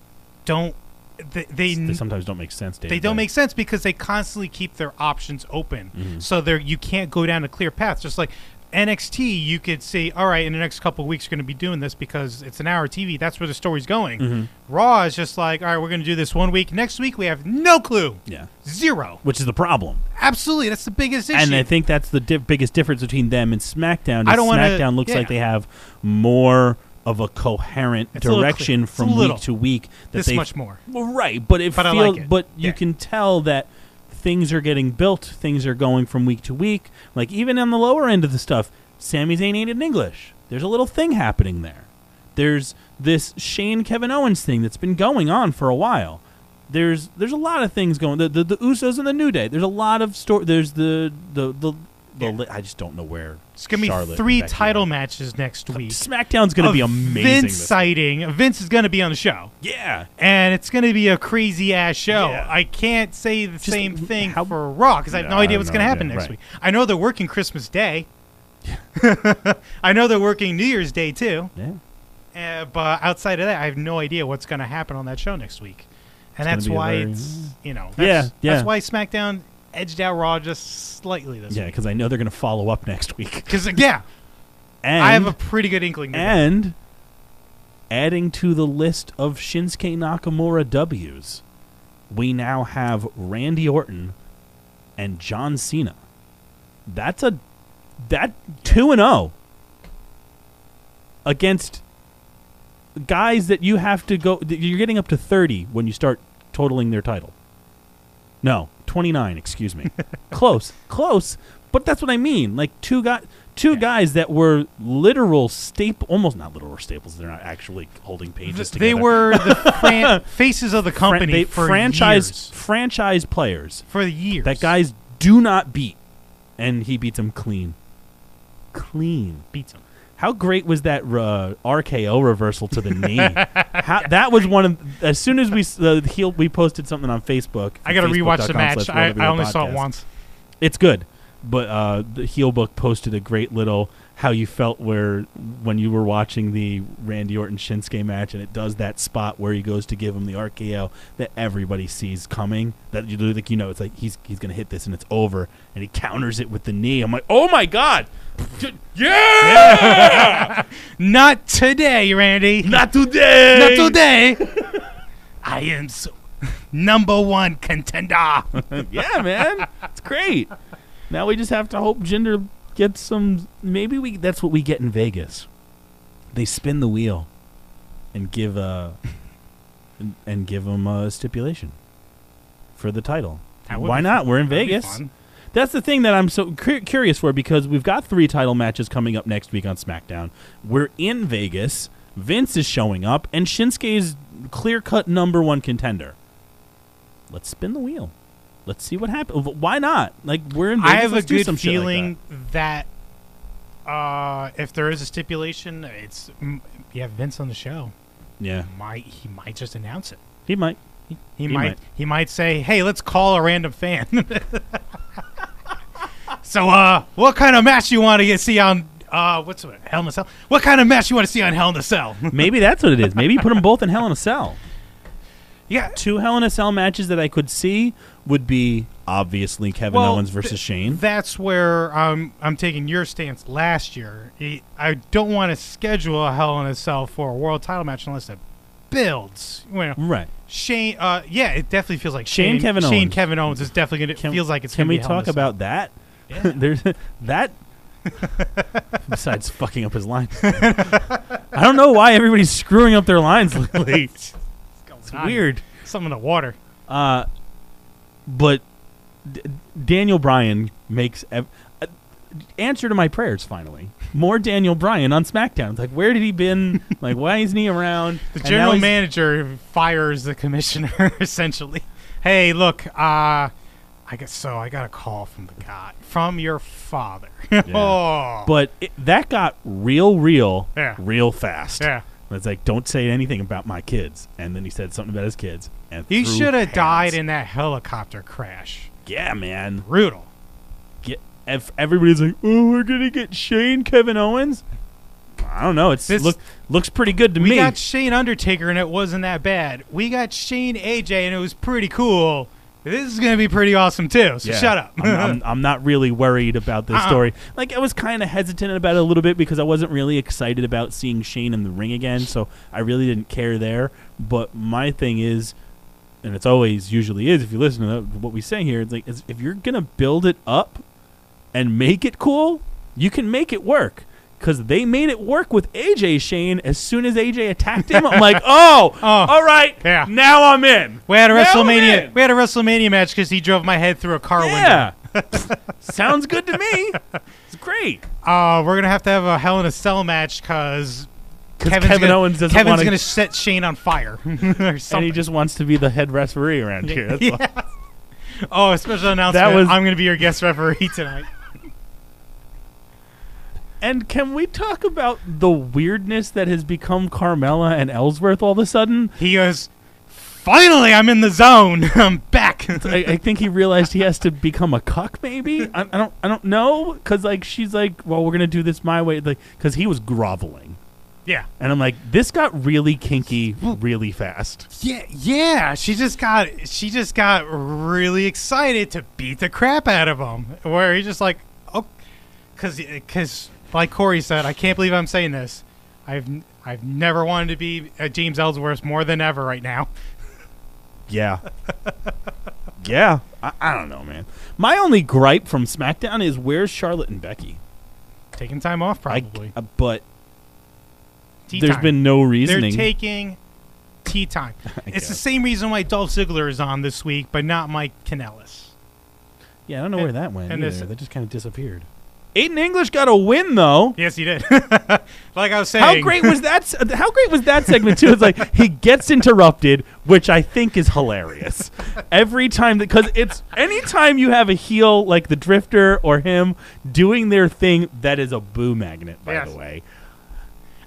sometimes don't make sense. They don't make sense because they constantly keep their options open. So you can't go down a clear path. Just like NXT, you could say, all right, in the next couple of weeks, we're going to be doing this because it's an hour TV. That's where the story's going. Raw is just like, all right, we're going to do this 1 week. Next week, we have no clue. Yeah. Zero. Which is the problem. Absolutely. That's the biggest issue. And I think that's the biggest difference between them and SmackDown. SmackDown looks like they have more of a coherent direction from week to week. This much more. Well, right, but it feels. I like it. But you can tell that things are getting built, things are going from week to week. Like, even on the lower end of the stuff, Sami Zayn ain't in English. There's a little thing happening there. There's this Shane Kevin Owens thing that's been going on for a while. There's a lot of things going. The Usos and the New Day. There's a lot of There's the I just don't know where. It's gonna be Charlotte 3 title matches next week. SmackDown's gonna be amazing. Vince sighting. Vince is gonna be on the show. Yeah, and it's gonna be a crazy ass show. Yeah. I can't say the same thing for Raw because I have no idea what's gonna happen next week. I know they're working Christmas Day. I know they're working New Year's Day too. Yeah. But outside of that, I have no idea what's gonna happen on that show next week. And that's why that's why SmackDown edged out Raw just slightly this week. Yeah, because I know they're going to follow up next week. Because, and I have a pretty good inkling. And adding to the list of Shinsuke Nakamura W's, we now have Randy Orton and John Cena. That's 2-0 against guys that you have to go. You're getting up to 30 when you start totaling their title. No, 29. Excuse me. Close, but that's what I mean. Like two guys that were literal almost not literal staples. They're not actually holding pages together. They were the faces of the company for years. Franchise players for years. That guys do not beat, and he beats them clean. Beats them. How great was that RKO reversal to the knee? That was one of. As soon as we posted something on Facebook. I got to rewatch the match. I only saw it once. It's good, but the heel book posted a great little how you felt when you were watching the Randy Orton Shinsuke match, and it does that spot where he goes to give him the RKO that everybody sees coming. That you like, it's like he's gonna hit this and it's over, and he counters it with the knee. I'm like, oh my god. Yeah! Not today, Randy. Not today. I am #1 contender. Yeah, man. It's great. Now we just have to hope Jinder gets some. Maybe that's what we get in Vegas. They spin the wheel and give him a stipulation for the title. Why not? We're in Vegas. That's the thing that I'm so curious for, because we've got 3 title matches coming up next week on SmackDown. We're in Vegas. Vince is showing up, and Shinsuke's clear-cut #1 contender. Let's spin the wheel. Let's see what happens. Why not? Like, we're in Vegas. I have Let's a do good some feeling shit that if there is a stipulation, it's Vince on the show. Yeah, he might just announce it. He might. He might say, "Hey, let's call a random fan." So, what kind of match you want to see on Hell in a Cell? What kind of match you want to see on Hell in a Cell? Maybe that's what it is. Maybe put them both in Hell in a Cell. Yeah, 2 Hell in a Cell matches that I could see would be obviously Kevin Owens versus Shane. That's where I'm taking your stance last year. I don't want to schedule a Hell in a Cell for a world title match unless it builds. Right. Shane, it definitely feels like Shane Kevin Owens is definitely going to feels like it's going to be. Can we talk about that? Yeah. There's that. Besides fucking up his lines, I don't know why everybody's screwing up their lines lately. It's weird. Something in the water. But Daniel Bryan makes answer to my prayers. Finally, more Daniel Bryan on SmackDown. It's like, where did he been? Like, why isn't he around? The general manager fires the commissioner. Essentially, hey, look, I got a call from your father. Yeah. Oh. But that got real fast. Yeah. It's like, don't say anything about my kids. And then he said something about his kids. And he should have died in that helicopter crash. Yeah, man. Brutal. If everybody's like, oh, we're going to get Shane Kevin Owens. I don't know. Looks pretty good to me. We got Shane Undertaker, and it wasn't that bad. We got Shane AJ, and it was pretty cool. This is going to be pretty awesome, too, so shut up. I'm not really worried about this story. Like, I was kind of hesitant about it a little bit because I wasn't really excited about seeing Shane in the ring again, so I really didn't care there. But my thing is, and it's always usually is if you listen to what we say here, it's like, if you're going to build it up and make it cool, you can make it work. because they made it work with AJ Shane. As soon as AJ attacked him, I'm like, oh, all right, yeah. Now I'm in. We had a WrestleMania match because he drove my head through a car window. Sounds good to me. It's great. We're gonna have a Hell in a Cell match because Kevin Owens doesn't Kevin's want gonna set Shane on fire, or something. And he just wants to be the head referee around here. That's why. Oh, a special announcement! I'm gonna be your guest referee tonight. And can we talk about the weirdness that has become Carmella and Ellsworth all of a sudden? He goes, finally, I'm in the zone. I'm back. I think he realized he has to become a cuck. Maybe I don't know, because like she's like, well, we're gonna do this my way, like because he was groveling. Yeah, and I'm like, this got really kinky really fast. Yeah. She just got really excited to beat the crap out of him. Where he's just like, oh, because like Corey said, I can't believe I'm saying this. I've never wanted to be James Ellsworth more than ever right now. Yeah. Yeah. I don't know, man. My only gripe from SmackDown is where's Charlotte and Becky? Taking time off, probably. But tea there's time. Been no reasoning. They're taking tea time. It's the same reason why Dolph Ziggler is on this week, but not Mike Kanellis. Yeah, I don't know where that went either. That just kind of disappeared. Aiden English got a win, though. Yes, he did. Like I was saying. How great was that segment, too? It's like he gets interrupted, which I think is hilarious. Every time, because it's anytime you have a heel like the Drifter or him doing their thing, that is a boo magnet, by the way.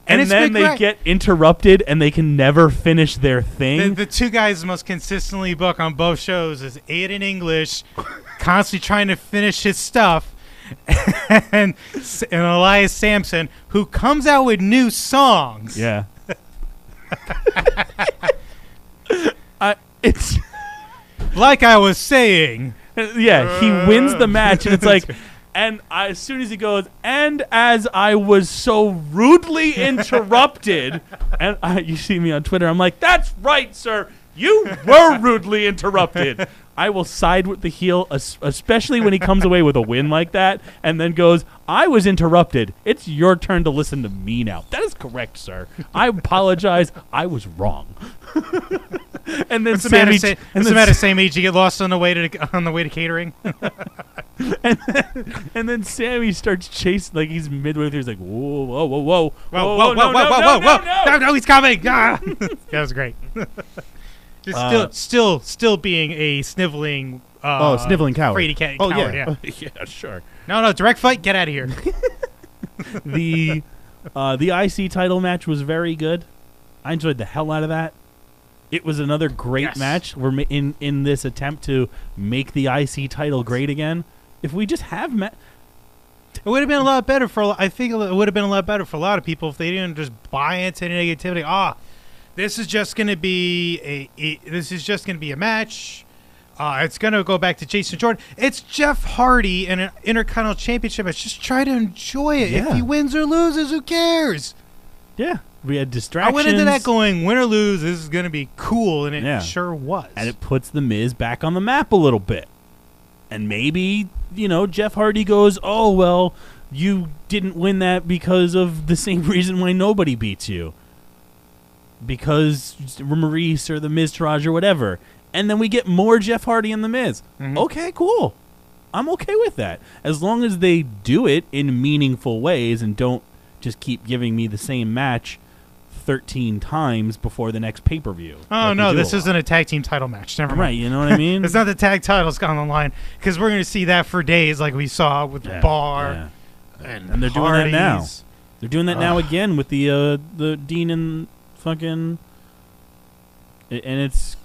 And then they get interrupted and they can never finish their thing. The two guys most consistently book on both shows is Aiden English, constantly trying to finish his stuff, and Elias Sampson, who comes out with new songs. Yeah. It's like I was saying. Yeah, he wins the match, and it's like, and as soon as he goes, and as I was so rudely interrupted, and you see me on Twitter, I'm like, that's right, sir. You were rudely interrupted. I will side with the heel, especially when he comes away with a win like that, and then goes, I was interrupted. It's your turn to listen to me now. That is correct, sir. I apologize. I was wrong. And then Sammy, Sammy, did you get lost on the way to catering? and then Sammy starts chasing, like he's midway through. He's like, whoa, no, he's coming. Ah. That was great. Still being a sniveling. Sniveling coward. Fraidy coward. Yeah. Yeah, sure. No, direct fight. Get out of here. The IC title match was very good. I enjoyed the hell out of that. It was another great match. We're in this attempt to make the IC title great again. If we just have it would have been a lot better I think it would have been a lot better for a lot of people if they didn't just buy into the negativity. This is just going to be a match. It's going to go back to Jason Jordan. It's Jeff Hardy in an Intercontinental Championship match. Just try to enjoy it. Yeah. If he wins or loses, who cares? Yeah. We had distractions. I went into that going, win or lose, this is going to be cool, and it sure was. And it puts The Miz back on the map a little bit. And maybe, Jeff Hardy goes, oh, well, you didn't win that because of the same reason why nobody beats you. Because Maurice or the Miztourage or whatever. And then we get more Jeff Hardy and the Miz. Mm-hmm. Okay, cool. I'm okay with that. As long as they do it in meaningful ways and don't just keep giving me the same match 13 times before the next pay-per-view. Oh, no, this isn't a tag team title match. Never mind. Right, you know what I mean? It's not the tag titles on the line, because we're going to see that for days like we saw with Bar and they're doing that now. They're doing that now again with the Dean and fucking... And it's...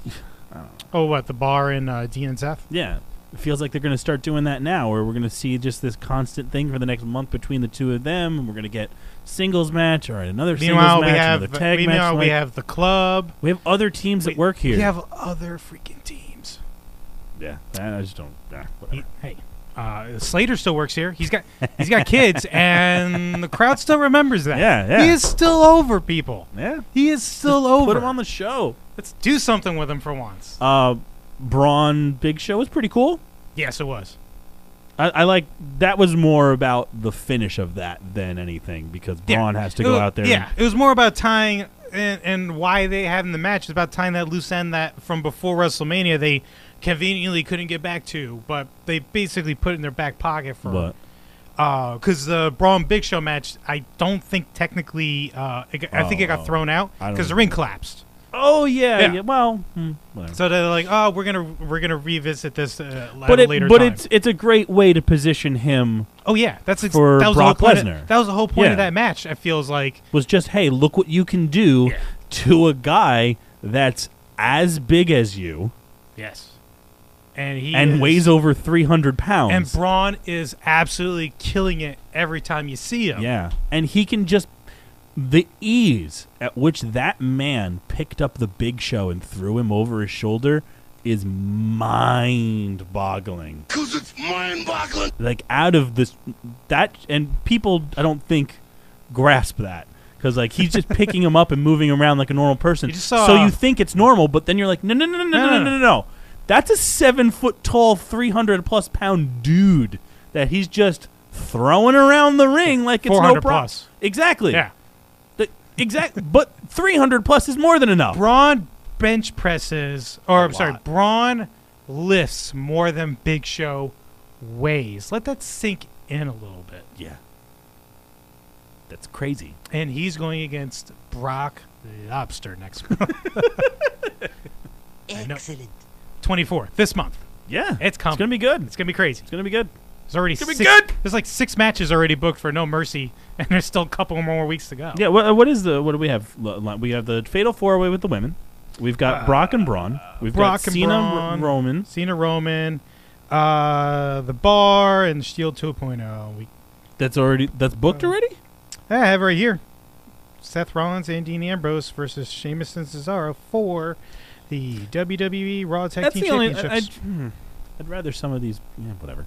I don't know. Oh, what, the Bar and Dean and Seth? Yeah. It feels like they're going to start doing that now, where we're going to see just this constant thing for the next month between the two of them, and we're going to get singles match or another singles match, another tag match. Meanwhile, we have the club. We have other teams that work here. We have other freaking teams. Yeah, I just don't. Hey, Slater still works here. He's got kids, and the crowd still remembers that. Yeah. He is still over, people. Yeah, he is still over. Put him on the show. Let's do something with him for once. Braun Big Show was pretty cool. Yes, it was. I like that was more about the finish of that than anything because Braun has to go out there. Yeah, it was more about tying and why they had in the match. It's about tying that loose end that from before WrestleMania they conveniently couldn't get back to, but they basically put it in their back pocket for. Because the Braun Big Show match, I don't think technically. I think it got thrown out because the ring collapsed. Oh yeah. Well, whatever. So they're like, oh, we're gonna revisit this at but a later but time. it's a great way to position him. Oh yeah, for that was Brock the whole Lesnar. That was the whole point Yeah. of that match. It feels like Was just hey, look what you can do to a guy that's as big as you. Yes. And weighs over 300 pounds. And Braun is absolutely killing it every time you see him. Yeah. And he can just... The ease at which that man picked up the Big Show and threw him over his shoulder is mind-boggling. Because it's mind-boggling. Like, out of this... That... And people, I don't think, grasp that. Because, like, he's just picking him up and moving him around like a normal person. You just saw- So you think it's normal, but then you're like, no. That's a 7-foot-tall, 300-plus pound dude that he's just throwing around the ring like it's no 400 problem. plus. Exactly. Yeah. But 300-plus is more than enough. Braun bench presses, or A lot. Braun lifts more than Big Show weighs. Let that sink in a little bit. Yeah. That's crazy. And he's going against Brock Lobster next month. Excellent. 24th, this month. Yeah. It's coming. It's going to be good. It's going to be crazy. It's going to be good. There's already It's gonna be good. There's like 6 matches already booked for No Mercy, and there's still a couple more weeks to go. Yeah, what do we have? We have the Fatal 4-Way with the women. We've got Brock and Braun. We've Brock got and Cena, Braun. Roman. Cena, Roman, the Bar, and Shield 2.0. That's booked already? I have right here. Seth Rollins and Dean Ambrose versus Sheamus and Cesaro for the WWE Raw Tag That's Team the only. Championships. I'd rather some of these. Yeah, whatever.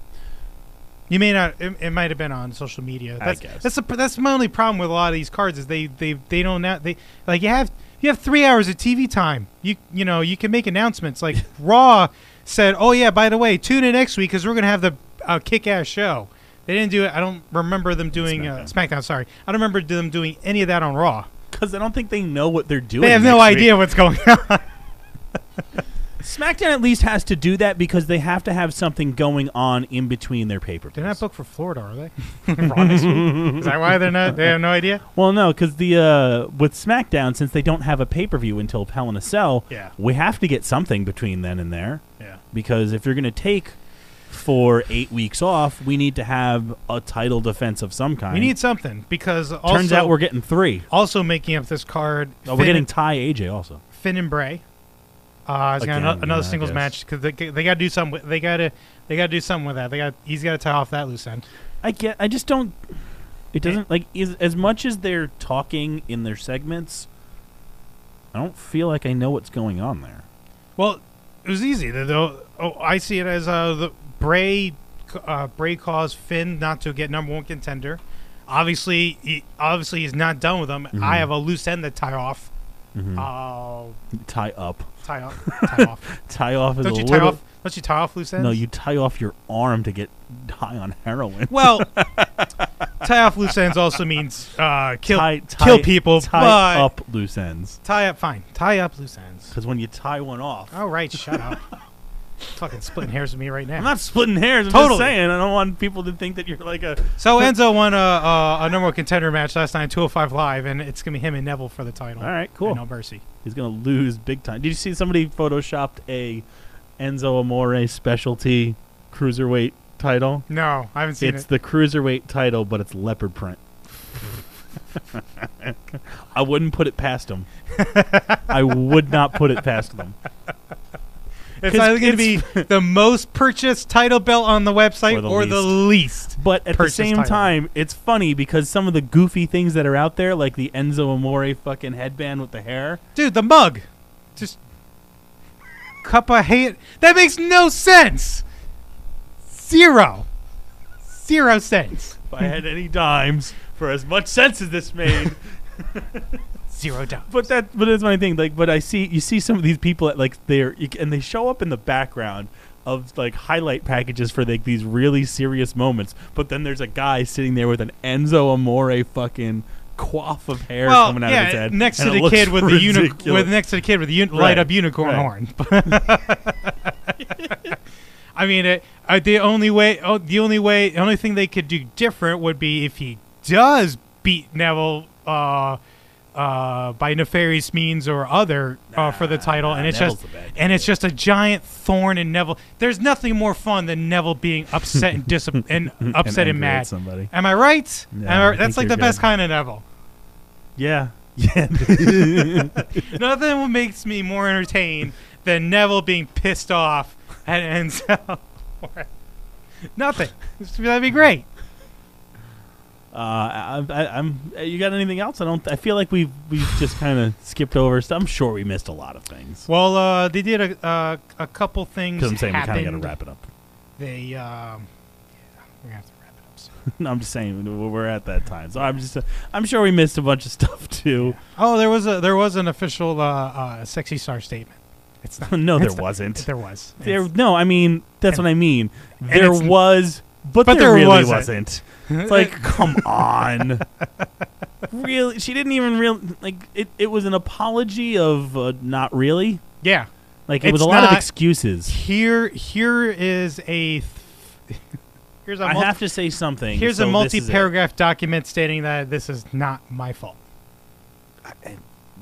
You may not. It might have been on social media. I guess. That's my only problem with a lot of these cards is they don't like you have 3 hours of TV time. You can make announcements like Raw said, oh yeah, by the way, tune in next week because we're gonna have the kick-ass show. They didn't do it. I don't remember them doing SmackDown. Sorry, I don't remember them doing any of that on Raw. Because I don't think they know what they're doing. They have no idea what's going on. SmackDown at least has to do that because they have to have something going on in between their pay-per-views. They're not booked for Florida, are they? Raw next week? Is that why they're not? They have no idea. Well, no, because with SmackDown, since they don't have a pay-per-view until Hell in a Cell, we have to get something between then and there. Yeah. Because if you're going to take 8 weeks off, we need to have a title defense of some kind. We need something because also, turns out we're getting 3. Also making up this card. We're getting Ty AJ also. Finn and Bray. He's got another singles match because they got to do something. They got to do something with that. He's got to tie off that loose end. I just don't. It doesn't as much as they're talking in their segments. I don't feel like I know what's going on there. Well, it was easy though. I see it as the Bray caused Finn not to get number 1 contender. Obviously he's not done with them. Mm-hmm. I have a loose end to tie off. Tie up. Tie off. Tie off is Don't a you little. Don't you tie off loose ends? No, you tie off your arm to get high on heroin. Well, tie off loose ends also means kill people. Tie up loose ends. Tie up loose ends. Because when you tie one off. All right, shut up. Fucking splitting hairs with me right now. I'm not splitting hairs. I'm Totally. just saying. I don't want people to think that you're like a. So Enzo won a number 1 contender match last night, 205 Live, and it's gonna be him and Neville for the title. All right, cool. No Mercy. He's gonna lose big time. Did you see somebody photoshopped a Enzo Amore specialty cruiserweight title? No, I haven't seen It's it. the cruiserweight title, but it's leopard print. I wouldn't put it past them. I would not put it past them. It's either going to be the most purchased title belt on the website or the least. But at the purchased same title. time, it's funny because some of the goofy things that are out there, like the Enzo Amore fucking headband with the hair. Dude, the mug. Just cup of hate. That makes no sense. 0 cents. If I had any dimes for as much sense as this made. $0. But that's my thing. Like, but you see some of these people at like and they show up in the background of like highlight packages for like these really serious moments, but then there's a guy sitting there with an Enzo Amore fucking coif of hair coming out of his head next to and it the kid looks with ridiculous. next to the kid with the light up unicorn horn. I mean, the only thing they could do different would be if he does beat Neville by nefarious means or other for the title, and it's Neville's just a giant thorn in Neville. There's nothing more fun than Neville being upset and upset and mad. Somebody. Am I right? Yeah, That's like the best kind of Neville. Yeah. Nothing makes me more entertained than Neville being pissed off at Enzo. Nothing. That'd be great. You got anything else? I feel like we've just kind of skipped over stuff. I'm sure we missed a lot of things. Well, they did a couple things. Because I'm saying happened. we kind of got to wrap it up. We're gonna have to wrap it up soon. No, I'm just saying we're at that time. So I'm sure we missed a bunch of stuff too. Yeah. Oh, there was an official sexy star statement. It's not. No, there wasn't. There was. No, I mean that's what I mean. There was, but there really wasn't. It's like, come on. Really? She didn't even really like it. It was an apology of not really. Yeah. Like it was a lot of excuses. Here is a. I have to say something. Here's a multi-paragraph document stating that this is not my fault.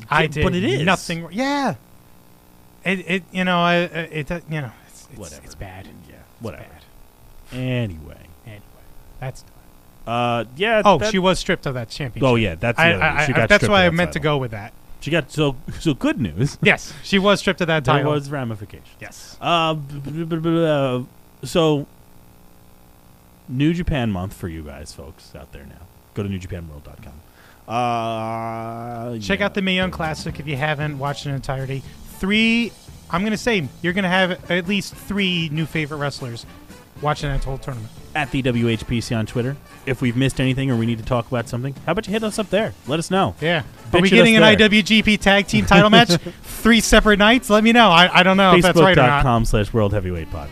I did, but it is nothing. Yeah. It's whatever. It's bad. Yeah. Whatever. Bad. Anyway, that's. yeah. Oh, she was stripped of that championship. Oh yeah, that's the other one. She got that's stripped why of I that meant to title. go with that. She got so good news. Yes, she was stripped of that title. There was ramifications. Yes. So New Japan month for you guys, folks out there now. Go to newjapanworld.com. Check out the Mae Young Classic if you haven't watched it in entirety. I'm going to say you're going to have at least 3 new favorite wrestlers watching that whole tournament. At the WHPC on Twitter. If we've missed anything or we need to talk about something, how about you hit us up there? Let us know. Yeah. Bitch Are we at getting us an there. IWGP Tag Team title match? 3 separate nights? Let me know. I don't know if that's right or not. Facebook.com/World Heavyweight Podcast.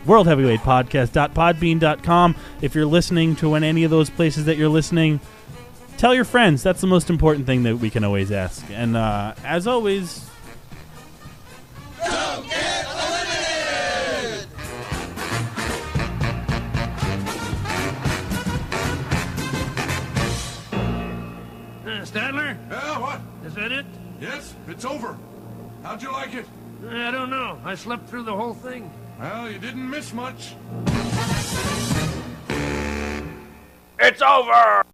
WorldHeavyweightPodcast.podbean.com. If you're listening to any of those places that you're listening, tell your friends. That's the most important thing that we can always ask. And as always... Don't get eliminated! Stadler? Yeah, what? Is that it? Yes, it's over. How'd you like it? I don't know. I slept through the whole thing. Well, you didn't miss much. It's over!